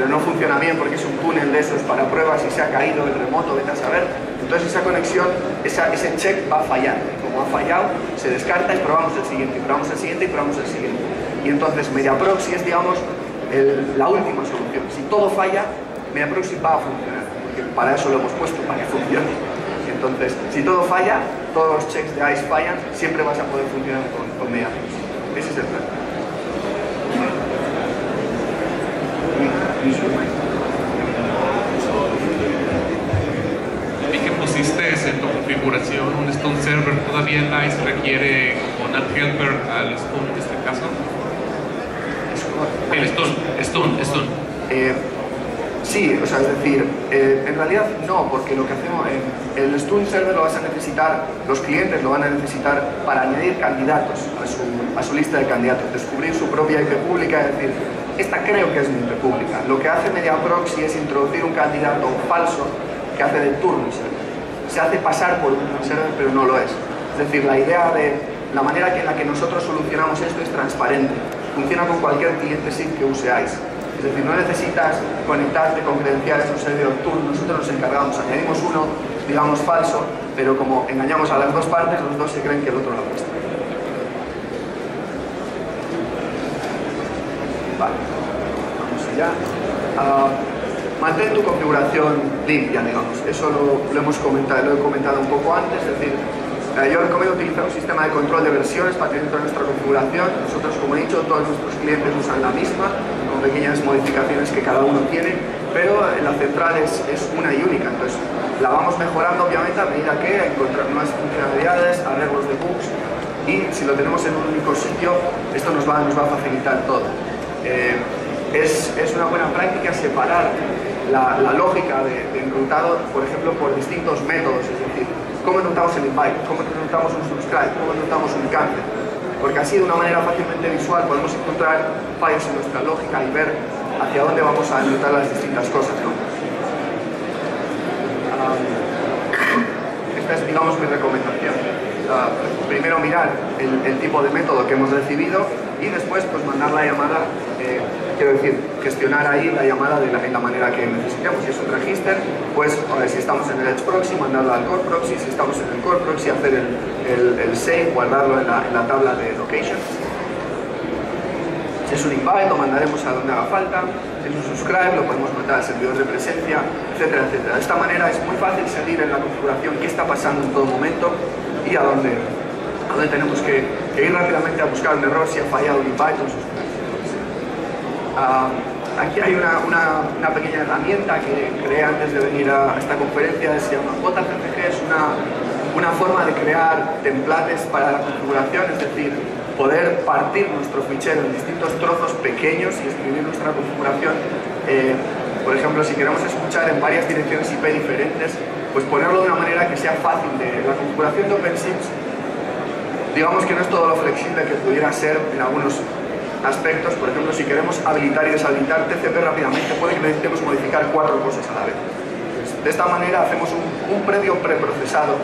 no funciona bien porque es un túnel de esos para pruebas y se ha caído el remoto, vete a saber, entonces esa conexión, ese check va a fallar. Y como ha fallado, se descarta y probamos el siguiente, y probamos el siguiente, y probamos el siguiente. Y entonces MediaProxy es, digamos, la última solución. Si todo falla, MediaProxy va a funcionar, porque para eso lo hemos puesto, para que funcione. Entonces, si todo falla, todos los checks de ICE fallan, siempre vas a poder funcionar con MediaProxy. Ese es el plan. Vi que pusiste en tu configuración un Stone Server, ¿todavía el ICE requiere como NAT Helper al Stone en este caso? El Stone. Sí, o sea, es decir, en realidad no, porque lo que hacemos, el Stone Server lo vas a necesitar, los clientes lo van a necesitar para añadir candidatos a su lista de candidatos, descubrir su propia IP pública, es decir, esta creo que es mi IP pública. Lo que hace MediaProxy es introducir un candidato falso que hace de turn server. Se hace pasar por un server, pero no lo es. Es decir, la idea de la manera en la que nosotros solucionamos esto es transparente. Funciona con cualquier cliente SIP que use ICE. Es decir, no necesitas conectarte con credenciales a un servidor turn, nosotros nos encargamos, añadimos uno, digamos, falso, pero como engañamos a las dos partes, los dos se creen que el otro lo ha puesto. Vale, vamos allá. Mantén tu configuración limpia, digamos. Eso lo he comentado un poco antes, es decir, Yo recomiendo utilizar un sistema de control de versiones para tener toda nuestra configuración. Nosotros, como he dicho, todos nuestros clientes usan la misma, con pequeñas modificaciones que cada uno tiene, pero la central es una y única. Entonces, la vamos mejorando obviamente a medida que encontrar nuevas funcionalidades, arreglos de bugs, y si lo tenemos en un único sitio, esto nos va a facilitar todo. Es una buena práctica separar la lógica de enrutado, por ejemplo, por distintos métodos, es decir, cómo enrutamos el invite, cómo enrutamos un subscribe, cómo enrutamos un cancel, porque así de una manera fácilmente visual podemos encontrar fallos en nuestra lógica y ver hacia dónde vamos a enrutar las distintas cosas, ¿no? Esta es, digamos, mi recomendación. Primero mirar el tipo de método que hemos recibido y después pues mandar la llamada, quiero decir, gestionar ahí la llamada en la manera que necesitemos. Si es un register, pues si estamos en el Edge Proxy, mandarlo al Core Proxy, si estamos en el Core Proxy, hacer el save, guardarlo en la tabla de location. Si es un invite, lo mandaremos a donde haga falta. Si es un subscribe, lo podemos mandar al servidor de presencia, etcétera, etcétera. De esta manera es muy fácil seguir en la configuración qué está pasando en todo momento y a dónde tenemos que ir rápidamente a buscar un error si ha fallado un invite o un subscribe. Aquí hay una pequeña herramienta que creé antes de venir a esta conferencia, se llama JCCG, es una forma de crear templates para la configuración, es decir, poder partir nuestro fichero en distintos trozos pequeños y escribir nuestra configuración. Por ejemplo, si queremos escuchar en varias direcciones IP diferentes, pues ponerlo de una manera que sea fácil. La configuración de OpenSIPS, digamos que no es todo lo flexible que pudiera ser en algunos aspectos. Por ejemplo, si queremos habilitar y deshabilitar TCP rápidamente, puede que necesitemos modificar 4 cosas a la vez. De esta manera hacemos un previo preprocesado.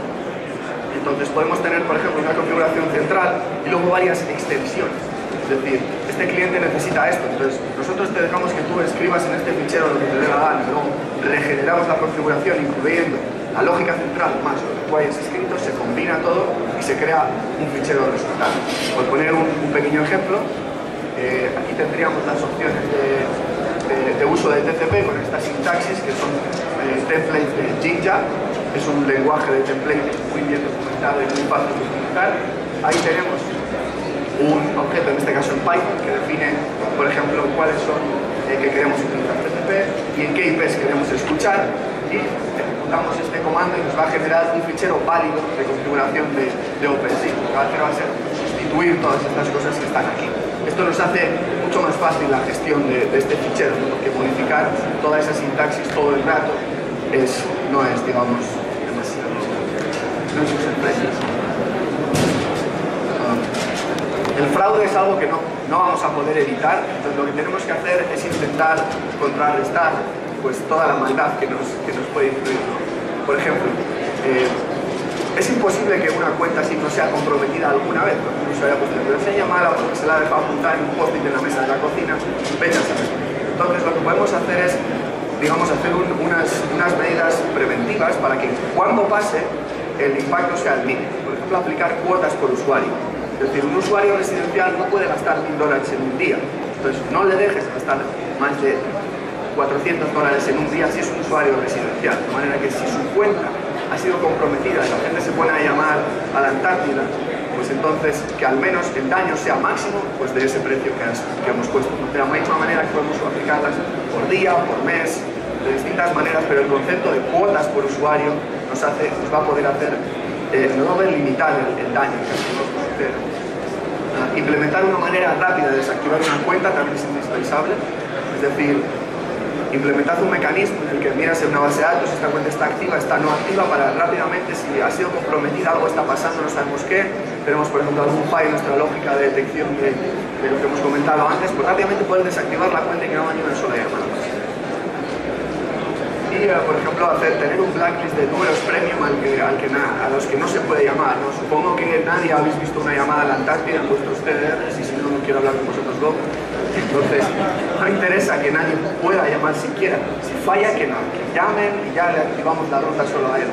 Entonces podemos tener, por ejemplo, una configuración central y luego varias extensiones. Es decir, este cliente necesita esto, entonces nosotros te dejamos que tú escribas en este fichero lo que te dé la gana, luego regeneramos la configuración incluyendo la lógica central más lo que tú hayas escrito, se combina todo y se crea un fichero de resultado. Por poner un pequeño ejemplo, aquí tendríamos las opciones de uso de TCP con esta sintaxis que son templates de Jinja. Es un lenguaje de template muy bien documentado y muy fácil de utilizar. Ahí tenemos un objeto, en este caso en Python, que define, por ejemplo, cuáles son que queremos utilizar TCP y en qué IPs queremos escuchar, y ejecutamos este comando y nos va a generar un fichero válido de configuración de OpenSIPS. Lo que va a hacer va a ser sustituir todas estas cosas que están aquí. Esto nos hace mucho más fácil la gestión de este fichero, ¿no? Porque modificar toda esa sintaxis todo el rato no es, digamos, demasiado, no es user friendly. El fraude es algo que no vamos a poder evitar, entonces lo que tenemos que hacer es intentar contrarrestar pues toda la maldad que nos puede influir, ¿no? Por ejemplo, es imposible que una cuenta así no sea comprometida alguna vez, porque no se haya puesto pero se llama porque se la ha dejado apuntar en un post-it en la mesa de la cocina, vete a saber. Entonces lo que podemos hacer es, digamos, hacer unas medidas preventivas para que cuando pase el impacto sea el mínimo. Por ejemplo, aplicar cuotas por usuario. Es decir, un usuario residencial no puede gastar $1000 en un día. Entonces, no le dejes gastar más de $400 en un día si es un usuario residencial. De manera que si su cuenta ha sido comprometida y la gente se pone a llamar a la Antártida, pues entonces que al menos el daño sea máximo pues de ese precio que hemos puesto. De la misma manera que podemos aplicarlas por día, por mes, de distintas maneras, pero el concepto de cuotas por usuario nos va a poder hacer no va a limitar el daño que nos sucede. Implementar una manera rápida de desactivar una cuenta también es indispensable, es decir, implementad un mecanismo en el que miras en una base de datos si esta cuenta está activa, está no activa, para rápidamente, si ha sido comprometida, algo está pasando, no sabemos qué, tenemos por ejemplo algún fallo en nuestra lógica de detección de lo que hemos comentado antes, pues rápidamente poder desactivar la cuenta y que no haya una sola llamada. Y, por ejemplo, tener un blacklist de números premium a los que no se puede llamar, ¿no? Supongo que nadie habéis visto una llamada a la Antártida en vuestros CDRs y si no quiero hablar con vosotros luego. Entonces, no interesa que nadie pueda llamar siquiera. Si falla, que llamen y ya le activamos la ruta solo a él.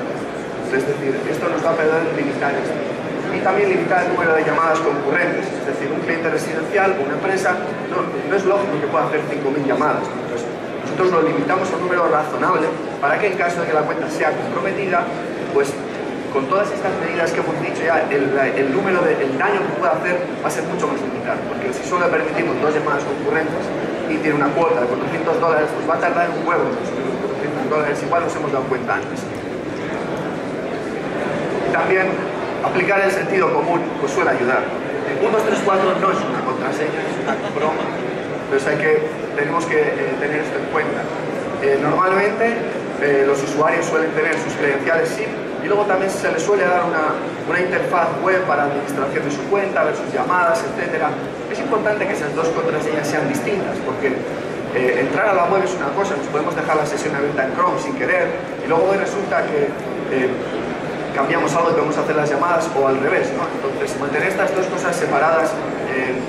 Es decir, esto nos va a perder limitar esto. Y también limitar el número de llamadas concurrentes. Es decir, un cliente residencial o una empresa no es lógico que pueda hacer 5000 llamadas. Entonces, nosotros lo limitamos a un número razonable para que en caso de que la cuenta sea comprometida, pues con todas estas medidas que hemos dicho ya, el daño que puede hacer va a ser mucho más limitado, porque si solo le permitimos 2 llamadas concurrentes y tiene una cuota de $400, pues va a tardar un huevo en subir los $400, igual nos hemos dado cuenta antes. También aplicar el sentido común pues suele ayudar. 1, 2, 3, 4 no es una contraseña, es una broma, entonces tenemos que tener esto en cuenta. Normalmente los usuarios suelen tener sus credenciales SIP y luego también se les suele dar una interfaz web para administración de su cuenta, ver sus llamadas, etc. Es importante que esas 2 contraseñas sean distintas, porque entrar a la web es una cosa, nos podemos dejar la sesión abierta en Chrome sin querer y luego resulta que cambiamos algo y podemos hacer las llamadas o al revés, ¿no? Entonces mantener estas 2 cosas separadas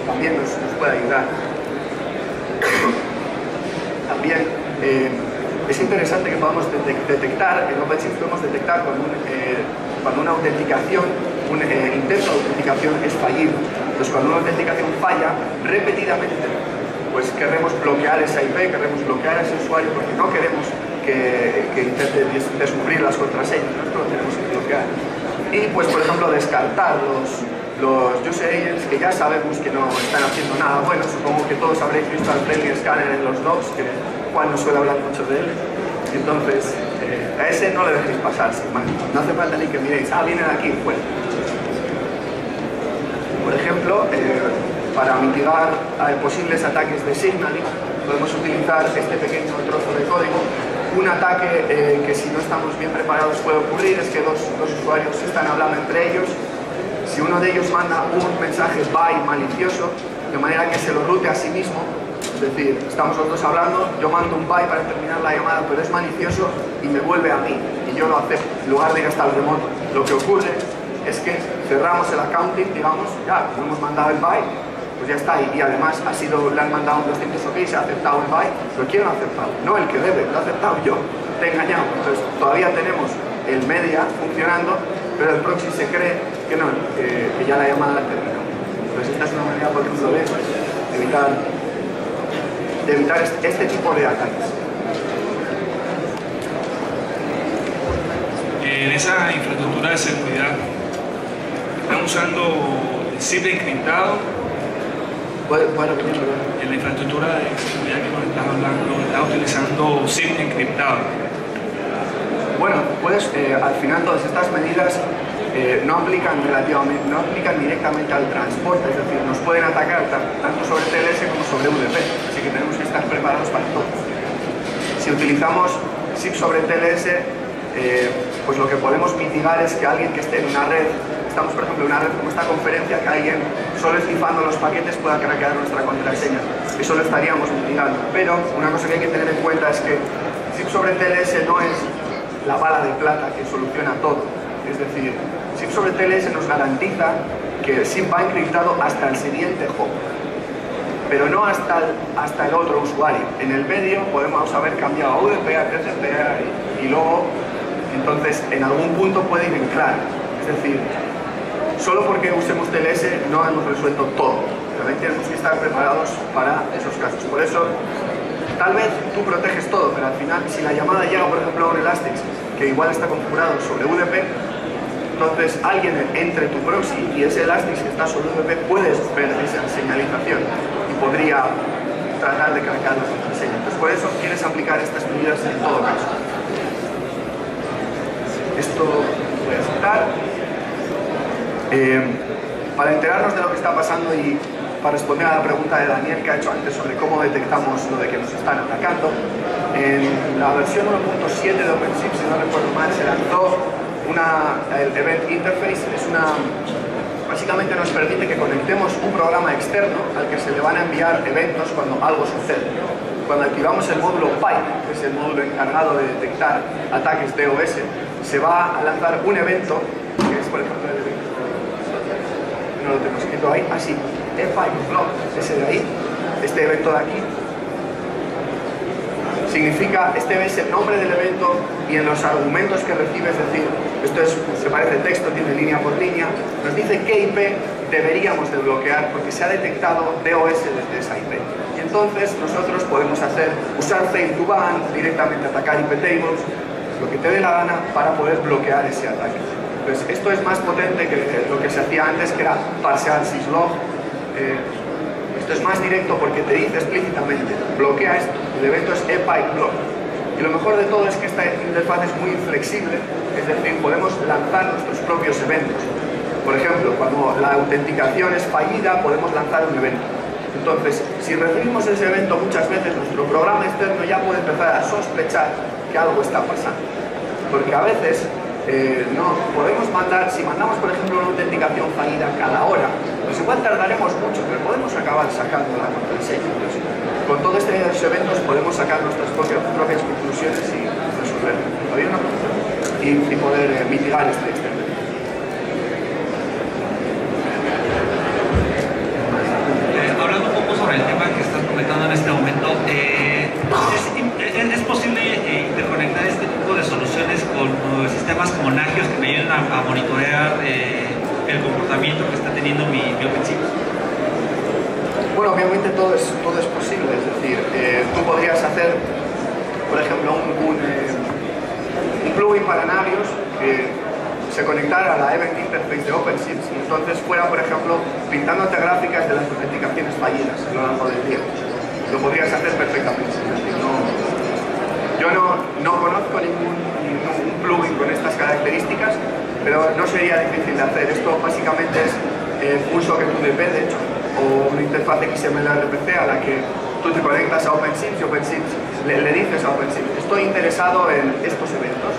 también nos puede ayudar. También es interesante que podamos detectar, en OpenSIPS podemos detectar cuando una autenticación, un intento de autenticación es fallido. Entonces cuando una autenticación falla repetidamente, pues queremos bloquear esa IP, queremos bloquear a ese usuario porque no queremos que intente descubrir las contraseñas, nosotros lo tenemos que bloquear. Y pues por ejemplo descartar los user agents que ya sabemos que no están haciendo nada bueno. Supongo que todos habréis visto al friendly scanner en los logs, que Juan no suele hablar mucho de él. Entonces a ese no le dejéis pasar sin más. No hace falta ni que miréis, vienen aquí, pues. Por ejemplo, para mitigar posibles ataques de signaling, podemos utilizar este pequeño trozo de código. Un ataque que si no estamos bien preparados puede ocurrir es que dos usuarios están hablando entre ellos. Si uno de ellos manda un mensaje bye malicioso, de manera que se lo rute a sí mismo, es decir, estamos los dos hablando, yo mando un bye para terminar la llamada, pero es malicioso y me vuelve a mí, y yo lo acepto, en lugar de ir hasta el remoto. Lo que ocurre es que cerramos el accounting, digamos, ya, como hemos mandado el bye, pues ya está, y además le han mandado un 200 OK, se ha aceptado el bye, pero ¿quién lo ha aceptado? No el que debe, lo ha aceptado yo, te he engañado. Entonces todavía tenemos el media funcionando, pero el proxy se cree que no, que ya la llamada la terminó. Entonces esta es una manera, por ejemplo, de evitar este tipo de ataques. En esa infraestructura de seguridad, ¿están usando SIP encriptado? Bueno, en la infraestructura de seguridad que nos estás hablando, ¿estás utilizando SIP encriptado? Bueno, pues al final todas estas medidas no aplican directamente al transporte, es decir, nos pueden atacar tanto sobre TLS como sobre UDP, así que tenemos que estar preparados para todo. Si utilizamos SIP sobre TLS, pues lo que podemos mitigar es que alguien que esté en una red, estamos por ejemplo en una red como esta conferencia, que alguien solo esnifando los paquetes pueda craquear nuestra contraseña. Eso lo estaríamos mitigando, pero una cosa que hay que tener en cuenta es que SIP sobre TLS no es la bala de plata que soluciona todo. Es decir, SIP sobre TLS nos garantiza que el SIP va encriptado hasta el siguiente hop, pero no hasta el otro usuario. En el medio podemos haber cambiado a UDP, a TCP y luego, entonces, en algún punto puede ir en claro. Es decir, solo porque usemos TLS no hemos resuelto todo. También tenemos que estar preparados para esos casos. Por eso, tal vez tú proteges todo, pero al final, si la llamada llega, por ejemplo, a un Elastix, que igual está configurado sobre UDP, entonces alguien entre tu proxy y ese Elastix que está sobre UDP puedes ver esa señalización y podría tratar de craquear la contraseña. Entonces, por eso quieres aplicar estas medidas en todo caso. Esto voy a citar. Para enterarnos de lo que está pasando y para responder a la pregunta de Daniel que ha hecho antes sobre cómo detectamos lo de que nos están atacando, en la versión 1.7 de OpenSIPS, si no recuerdo mal, se lanzó el Event Interface. Básicamente nos permite que conectemos un programa externo al que se le van a enviar eventos cuando algo sucede. Cuando activamos el módulo Pipe, que es el módulo encargado de detectar ataques DOS, se va a lanzar un evento, que es por ejemplo el evento, no lo tengo escrito ahí, así, Pipe Block, ese de ahí, este evento de aquí, significa, este es el nombre del evento y en los argumentos que recibe, es decir, esto se parece texto, tiene línea por línea, nos dice qué IP deberíamos de bloquear porque se ha detectado DOS desde esa IP. Y entonces nosotros podemos usar fail to ban, directamente atacar IP tables, lo que te dé la gana para poder bloquear ese ataque. Pues esto es más potente que lo que se hacía antes, que era parsear syslog. Esto es más directo porque te dice explícitamente, bloquea esto, el evento es epic block. Y lo mejor de todo es que esta interfaz es muy flexible, es decir, podemos lanzar nuestros propios eventos. Por ejemplo, cuando la autenticación es fallida, podemos lanzar un evento. Entonces, si recibimos ese evento muchas veces, nuestro programa externo ya puede empezar a sospechar que algo está pasando. Porque a veces no podemos mandar, si mandamos por ejemplo una autenticación fallida cada hora, pues igual tardaremos mucho, pero podemos acabar sacando la contraseña. Entonces, con todos estos eventos podemos sacar nuestras propias conclusiones y resolver y poder mitigar este externo. Hablando un poco sobre el tema que estás comentando en este momento, ¿es posible interconectar este tipo de soluciones con sistemas como Nagios que me ayuden a monitorear el comportamiento que está teniendo mi OpenSIPS? Bueno, obviamente todo es posible, es decir, tú podrías hacer, por ejemplo, un plugin para Nagios que se conectara a la event interface de OpenSIPS y entonces fuera, por ejemplo, pintándote gráficas de las autenticaciones fallidas a lo largo del día. Lo podrías hacer perfectamente. Es decir, yo no conozco ningún plugin con estas características, pero no sería difícil de hacer. Esto básicamente es un socket UDP, de hecho, o una interfaz XML RPC a la que tú te conectas a OpenSIPS y OpenSIPS le dices a OpenSIPS, estoy interesado en estos eventos,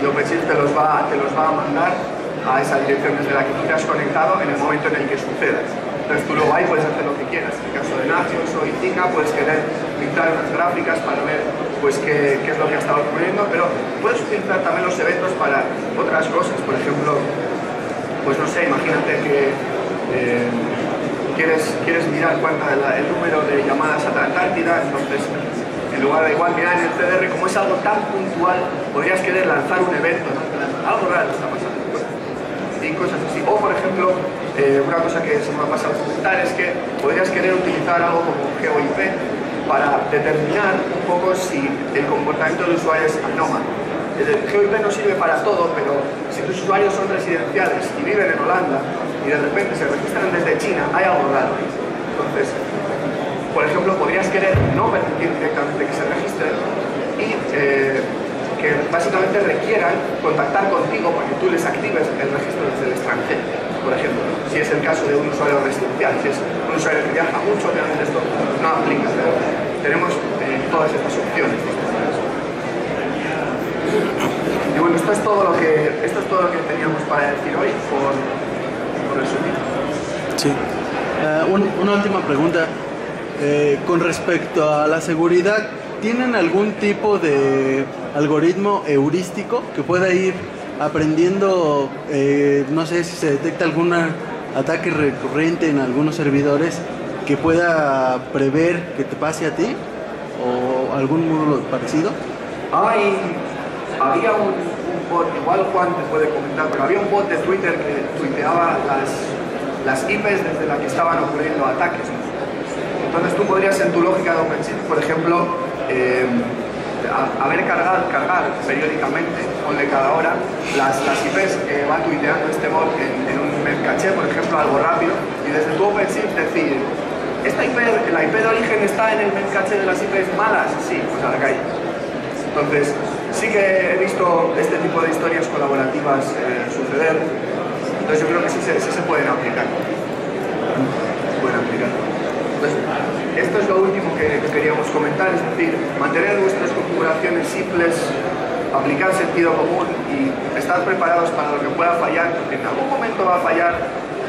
y OpenSIPS te los va a mandar a esa dirección desde la que tú te has conectado en el momento en el que suceda. Entonces tú luego ahí puedes hacer lo que quieras. En el caso de Nagios o Itinga puedes querer pintar unas gráficas para ver pues, qué es lo que ha estado ocurriendo, pero puedes utilizar también los eventos para otras cosas. Por ejemplo, pues no sé, imagínate que quieres mirar cuánto el número de llamadas a la Antártida, entonces en lugar de igual mirar en el CDR, como es algo tan puntual, podrías querer lanzar un evento, ¿no? Algo raro está pasando. Y cosas así. O, por ejemplo, una cosa que se me ha pasado a comentar es que podrías querer utilizar algo como GeoIP para determinar un poco si el comportamiento del usuario es anómalo. El GeoIP no sirve para todo, pero si tus usuarios son residenciales y viven en Holanda y de repente se registran desde China, hay algo raro. Entonces, por ejemplo, podrías querer no permitir directamente que se registren y que básicamente requieran contactar contigo para que tú les actives el registro desde el extranjero, por ejemplo, si es el caso de un usuario residencial. Si es un usuario que viaja mucho, obviamente esto no aplica, pero tenemos todas estas opciones. Y bueno, esto es todo lo que teníamos para decir hoy por resumir. Sí. Una última pregunta. Con respecto a la seguridad, ¿tienen algún tipo de algoritmo heurístico que pueda ir aprendiendo, no sé si se detecta algún ataque recurrente en algunos servidores que pueda prever que te pase a ti o algún módulo parecido? Había un bot, igual Juan te puede comentar, pero había un bot de Twitter que tuiteaba las IPs desde la que estaban ocurriendo ataques, ¿no? Entonces tú podrías en tu lógica de OpenSIPS, por ejemplo, cargar periódicamente o de cada hora las IPs que va tuiteando este bot en un memcache, por ejemplo, algo rápido, y desde tu OpenSIPS decir, la IP de origen está en el memcache de las IPs malas, sí, pues a la calle. Entonces, sí que he visto este tipo de historias colaborativas suceder, entonces yo creo que sí se pueden aplicar. Entonces, esto es lo último que queríamos comentar, es decir, mantener nuestras configuraciones simples, aplicar sentido común y estar preparados para lo que pueda fallar, porque en algún momento va a fallar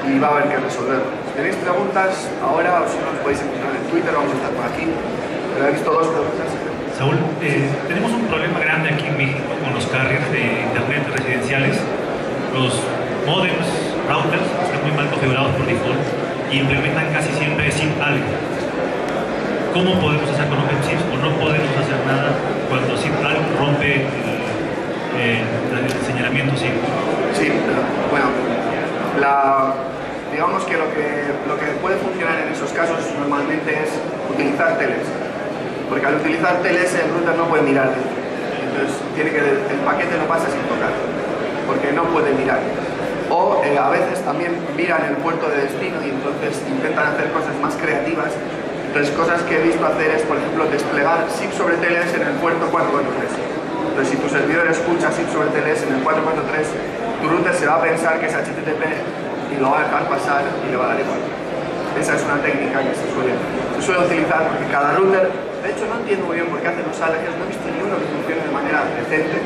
y va a haber que resolverlo. Si tenéis preguntas, ahora o si no, nos podéis encontrar en Twitter, vamos a estar por aquí. Pero he visto dos preguntas. Saúl, tenemos un problema grande aquí en México con los carriers de internet residenciales. Los modems, routers, están muy mal configurados por default y implementan casi siempre SIP-ALG. ¿Cómo podemos hacer con OpenSIPS o no podemos hacer nada cuando SIP-ALG rompe el señalamiento SIP? Sí, bueno, digamos que lo que puede funcionar en esos casos normalmente es utilizar teles. Porque al utilizar teles el router no puede mirar. Entonces el paquete no pasa sin tocar. porque no puede mirar. O a veces también miran el puerto de destino y entonces intentan hacer cosas más creativas. Entonces, cosas que he visto hacer es, por ejemplo, desplegar SIP sobre TLS en el puerto 443. Entonces, si tu servidor escucha SIP sobre TLS en el 443, tu router se va a pensar que es HTTP y lo va a dejar pasar y le va a dar igual. Esa es una técnica que se suele utilizar porque cada router, de hecho no entiendo muy bien por qué hacen los ALGs, no he visto ni uno que funcione de manera decente.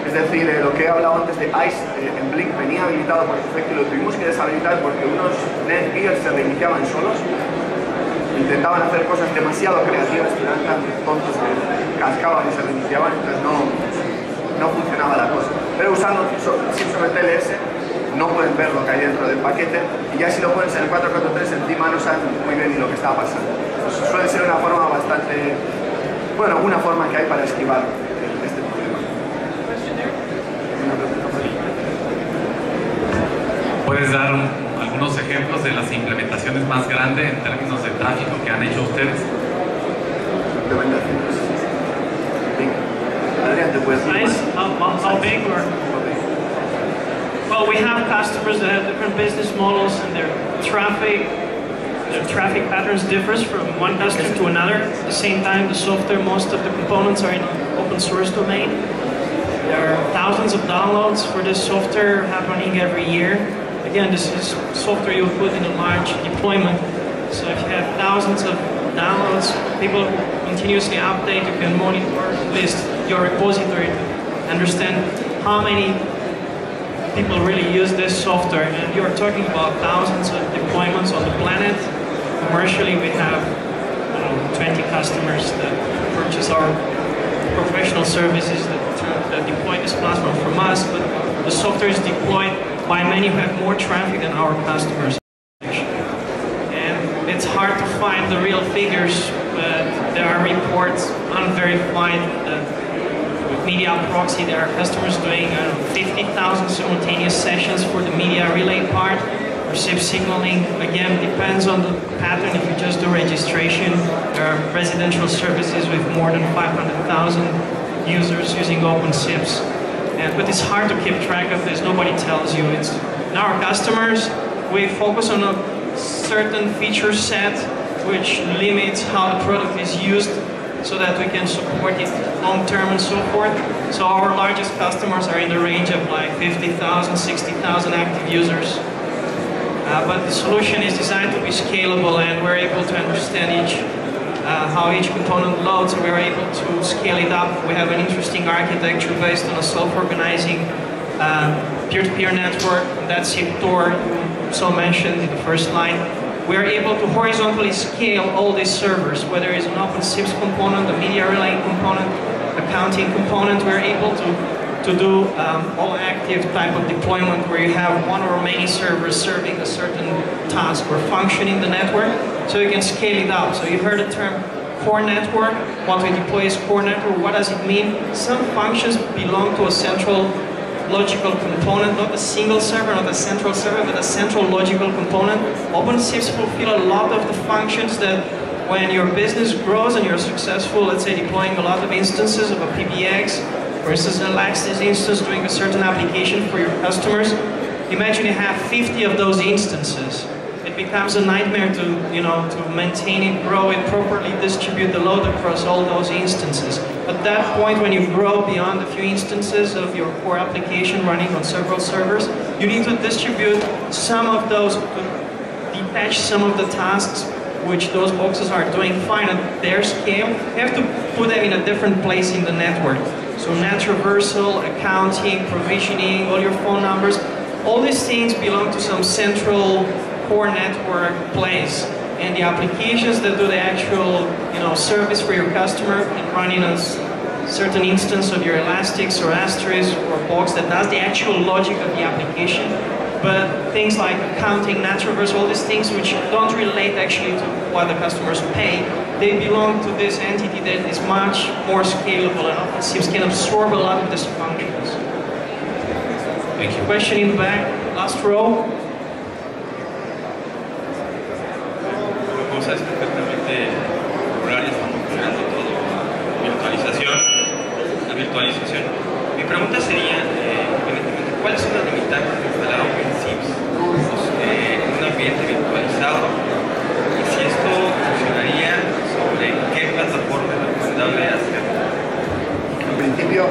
Es decir, lo que he hablado antes de ICE en Blink venía habilitado por defecto y lo tuvimos que deshabilitar porque unos netgears se reiniciaban solos. Intentaban hacer cosas demasiado creativas, pero eran tan tontos que cascaban y se reiniciaban, entonces no funcionaba la cosa. Pero usando SIP sobre TLS no pueden ver lo que hay dentro del paquete y ya si lo pones en el 443 encima no saben muy bien ni lo que está pasando. Pues suele ser una forma bastante, bueno, una forma que hay para esquivar este problema. ¿Puedes dar algunos ejemplos de las implementaciones más grandes en términos de tráfico que han hecho ustedes? Nice. How big or? Well, we have customers that have different business models and their traffic patterns differs from one customer to another. At the same time, the software, most of the components are in open source domain. There are thousands of downloads for this software happening every year. Again, this is software you put in a large deployment. So if you have thousands of downloads, people continuously update, you can monitor at least your repository to understand how many people really use this software. And you're talking about thousands of deployments on the planet. Commercially, we have 20 customers that purchase our professional services that deploy this platform from us, but the software is deployed by many who have more traffic than our customers. And it's hard to find the real figures, but there are reports unverified that with media proxy there are customers doing 50,000 simultaneous sessions for the media relay part, or SIP signaling. Again, depends on the pattern. If you just do registration, there are residential services with more than 500,000 users using OpenSIPS. But it's hard to keep track of this. Nobody tells you. It's in our customers. We focus on a certain feature set which limits how the product is used so that we can support it long term and so forth. So our largest customers are in the range of like 50,000, 60,000 active users. But the solution is designed to be scalable, and we're able to understand how each component loads, and we're able to scale it up. We have an interesting architecture based on a self-organizing peer-to-peer network. That's SIP-Tor, so mentioned in the first line. We are able to horizontally scale all these servers, whether it's an OpenSIPS component, a media relay component, accounting component. We're able to do all active type of deployment where you have one or many servers serving a certain task or function in the network, so you can scale it up. So you heard the term core network. What we deploy is core network. What does it mean? Some functions belong to a central logical component, not a single server, not a central server, but a central logical component. OpenSIPS fulfill a lot of the functions that when your business grows and you're successful, let's say deploying a lot of instances of a PBX, for instance, an Elastic instance doing a certain application for your customers. Imagine you have 50 of those instances. It becomes a nightmare to maintain it, grow it, properly distribute the load across all those instances. At that point, when you grow beyond a few instances of your core application running on several servers, you need to distribute some of those, to detach some of the tasks which those boxes are doing fine at their scale. You have to put them in a different place in the network. So net traversal, accounting, provisioning, all your phone numbers, all these things belong to some central core network place. And the applications that do the actual service for your customer can run in a certain instance of your Elastix or Asterisk or box that does the actual logic of the application. But things like accounting, net traversal, all these things which don't relate actually to what the customers pay, they belong to this entity that is much more scalable, and OpenSIPS can absorb a lot of these functions. Thank you. Question in the back, last row. Como sabes perfectamente, Horario estamos creando todo la virtualización. Mi pregunta sería, ¿cuáles cliente virtualizado y si esto funcionaría, sobre qué plataforma es recomendable hacerlo. En principio,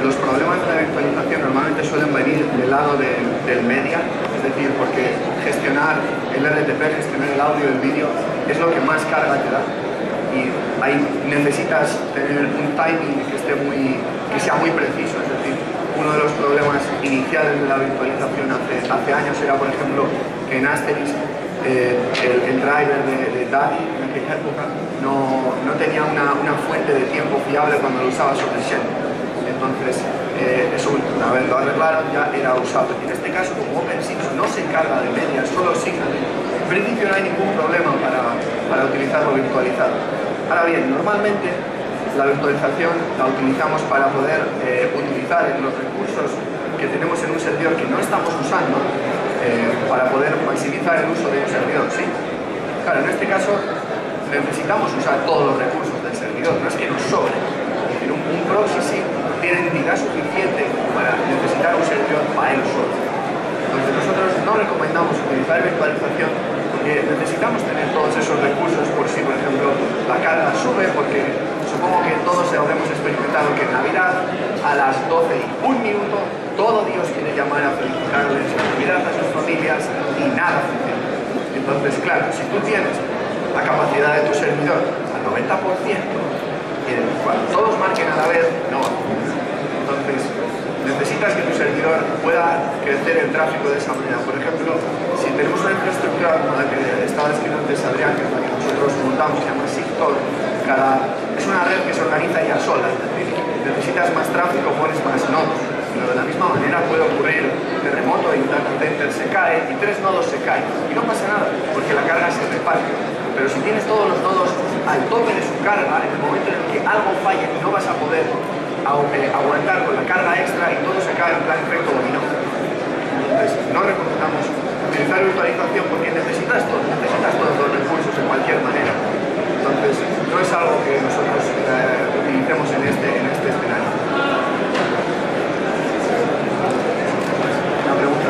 los problemas de la virtualización normalmente suelen venir del lado del media, es decir, porque gestionar el RTP, gestionar el audio y el vídeo es lo que más carga te da y ahí necesitas tener un timing que sea muy preciso, es decir, uno de los problemas iniciales de la virtualización hace años era, por ejemplo, que en Asterix el driver de DADI en aquella época no tenía una fuente de tiempo fiable cuando lo usaba sobre Shell. Entonces, eso una vez lo arreglaron ya era usable. En este caso, como OpenSIPS no se encarga de medias, solo Signal, en principio no hay ningún problema para utilizarlo virtualizado. Ahora bien, normalmente la virtualización la utilizamos para poder utilizar los recursos que tenemos en un servidor que no estamos usando para poder maximizar el uso de un servidor, ¿sí? Claro, en este caso necesitamos usar todos los recursos del servidor, no es que nos sobre. Es decir, un proxy sí tiene entidad suficiente para necesitar un servidor para él solo. Entonces nosotros no recomendamos utilizar virtualización porque necesitamos tener todos esos recursos por si, por ejemplo, la carga sube, porque supongo que todos habremos experimentado que en Navidad a las 12:01 todo Dios quiere llamar a felicitarles en Navidad a sus familias y nada funciona. Entonces, claro, si tú tienes la capacidad de tu servidor al 90% y cuando todos marquen a la vez, no va a funcionar. Entonces, necesitas que tu servidor pueda crecer el tráfico de esa manera. Por ejemplo, si tenemos una infraestructura como la que estaba describiendo antes Adrián, que es la que nosotros montamos, se llama SIGTOR, es una red que se organiza ella sola, es decir, necesitas más tráfico, pones más nodos. Pero de la misma manera puede ocurrir un terremoto y un data center se cae y 3 nodos se caen. Y no pasa nada, porque la carga se reparte. Pero si tienes todos los nodos al tope de su carga, en el momento en el que algo falle y no vas a poder aguantar con la carga extra y todo se cae en plan efecto dominó. Entonces, no recomendamos utilizar virtualización porque necesitas todos los recursos de cualquier manera. Entonces, no es algo que nosotros utilicemos en este escenario. Una pregunta.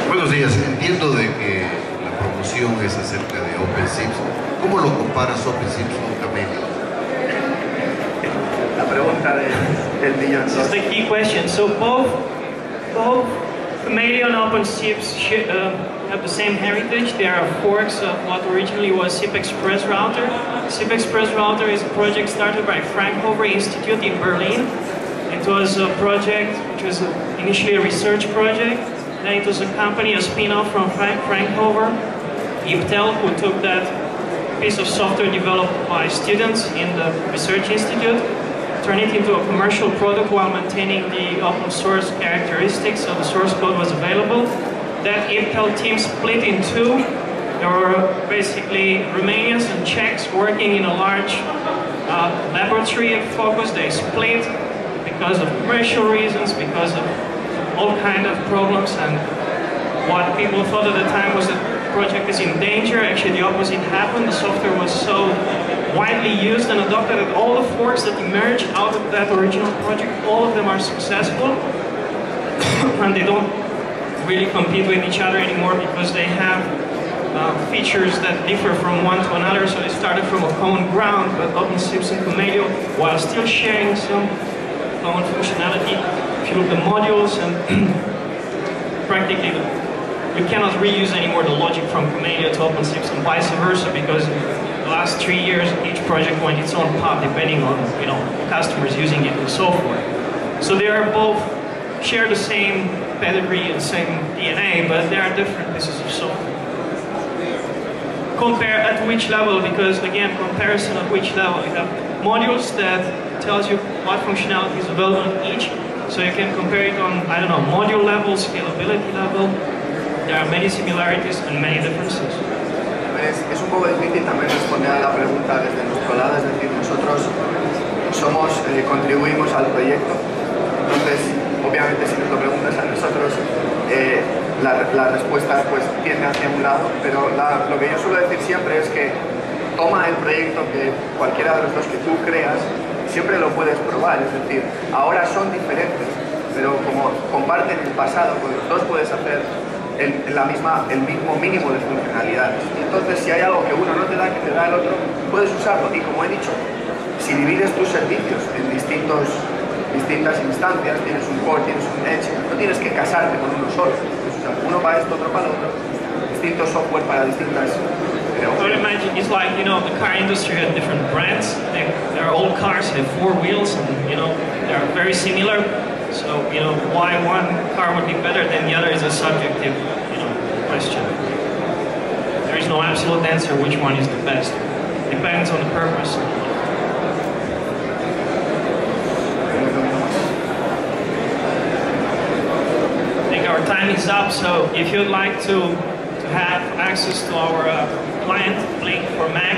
Buenos días. Entiendo de que la promoción es acerca de OpenSIPS. ¿Cómo lo comparas OpenSIPS con Camellia? La pregunta del millón. This is the key question. So both Camellia and OpenSIPS have the same heritage. They are forks of what originally was SIP Express Router. SIP Express Router is a project started by Fraunhofer Institute in Berlin. It was a project which was initially a research project. Then it was a company, a spin-off from Fraunhofer, Intel, who took that piece of software developed by students in the research institute, turn it into a commercial product while maintaining the open source characteristics, so the source code was available. That Intel team split in two. There were basically Romanians and Czechs working in a large laboratory focus. They split because of commercial reasons, because of all kinds of problems, and what people thought at the time was that the project is in danger. Actually, the opposite happened. The software was so widely used and adopted that all the forks that emerged out of that original project, all of them are successful, and they don't really compete with each other anymore because they have features that differ from one to another. So they started from a common ground, but OpenSIPS and Camellia, while still sharing some common functionality, if you look at the modules and practically you cannot reuse anymore the logic from Camellia to OpenSIPS and vice versa, because the last 3 years each project went its own path depending on customers using it and so forth. So they are both share the same pedigree and same DNA, but they are different pieces of software. Compare at which level, because again, comparison at which level. You have modules that tells you what functionality is available in each, so you can compare it on, I don't know, module level, scalability level. There are many similarities and many differences. Es un poco difícil también responder a la pregunta desde nuestro lado, es decir, nosotros contribuimos al proyecto, entonces obviamente si nos lo preguntas a nosotros la respuesta pues tiende hacia un lado, pero lo que yo suelo decir siempre es que toma el proyecto que cualquiera de los dos que tú creas, siempre lo puedes probar, es decir, ahora son diferentes, pero como comparten el pasado, con los dos puedes hacer el mismo mínimo de funcionalidades. Y entonces, si hay algo que uno no te da, que te da el otro, puedes usarlo. Y como he dicho, si divides tus servicios en distintas instancias, tienes un core, tienes un edge, no tienes que casarte con uno solo. Puedes usar uno para esto, otro para lo otro, distinto software para distintas... I would imagine it's like, you know, the car industry had different brands. Their old cars have 4 wheels and, you know, they're very similar. So, you know, why one car would be better than the other is a subjective, you know, question. There is no absolute answer which one is the best. Depends on the purpose. I think our time is up, so if you'd like to have access to our client link for Mac,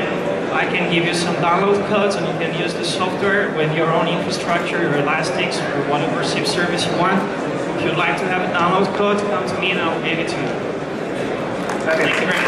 I can give you some download codes and you can use the software with your own infrastructure, your Elastix, or whatever SIP service you want. If you'd like to have a download code, come to me and I'll give it to you. Thank you very much.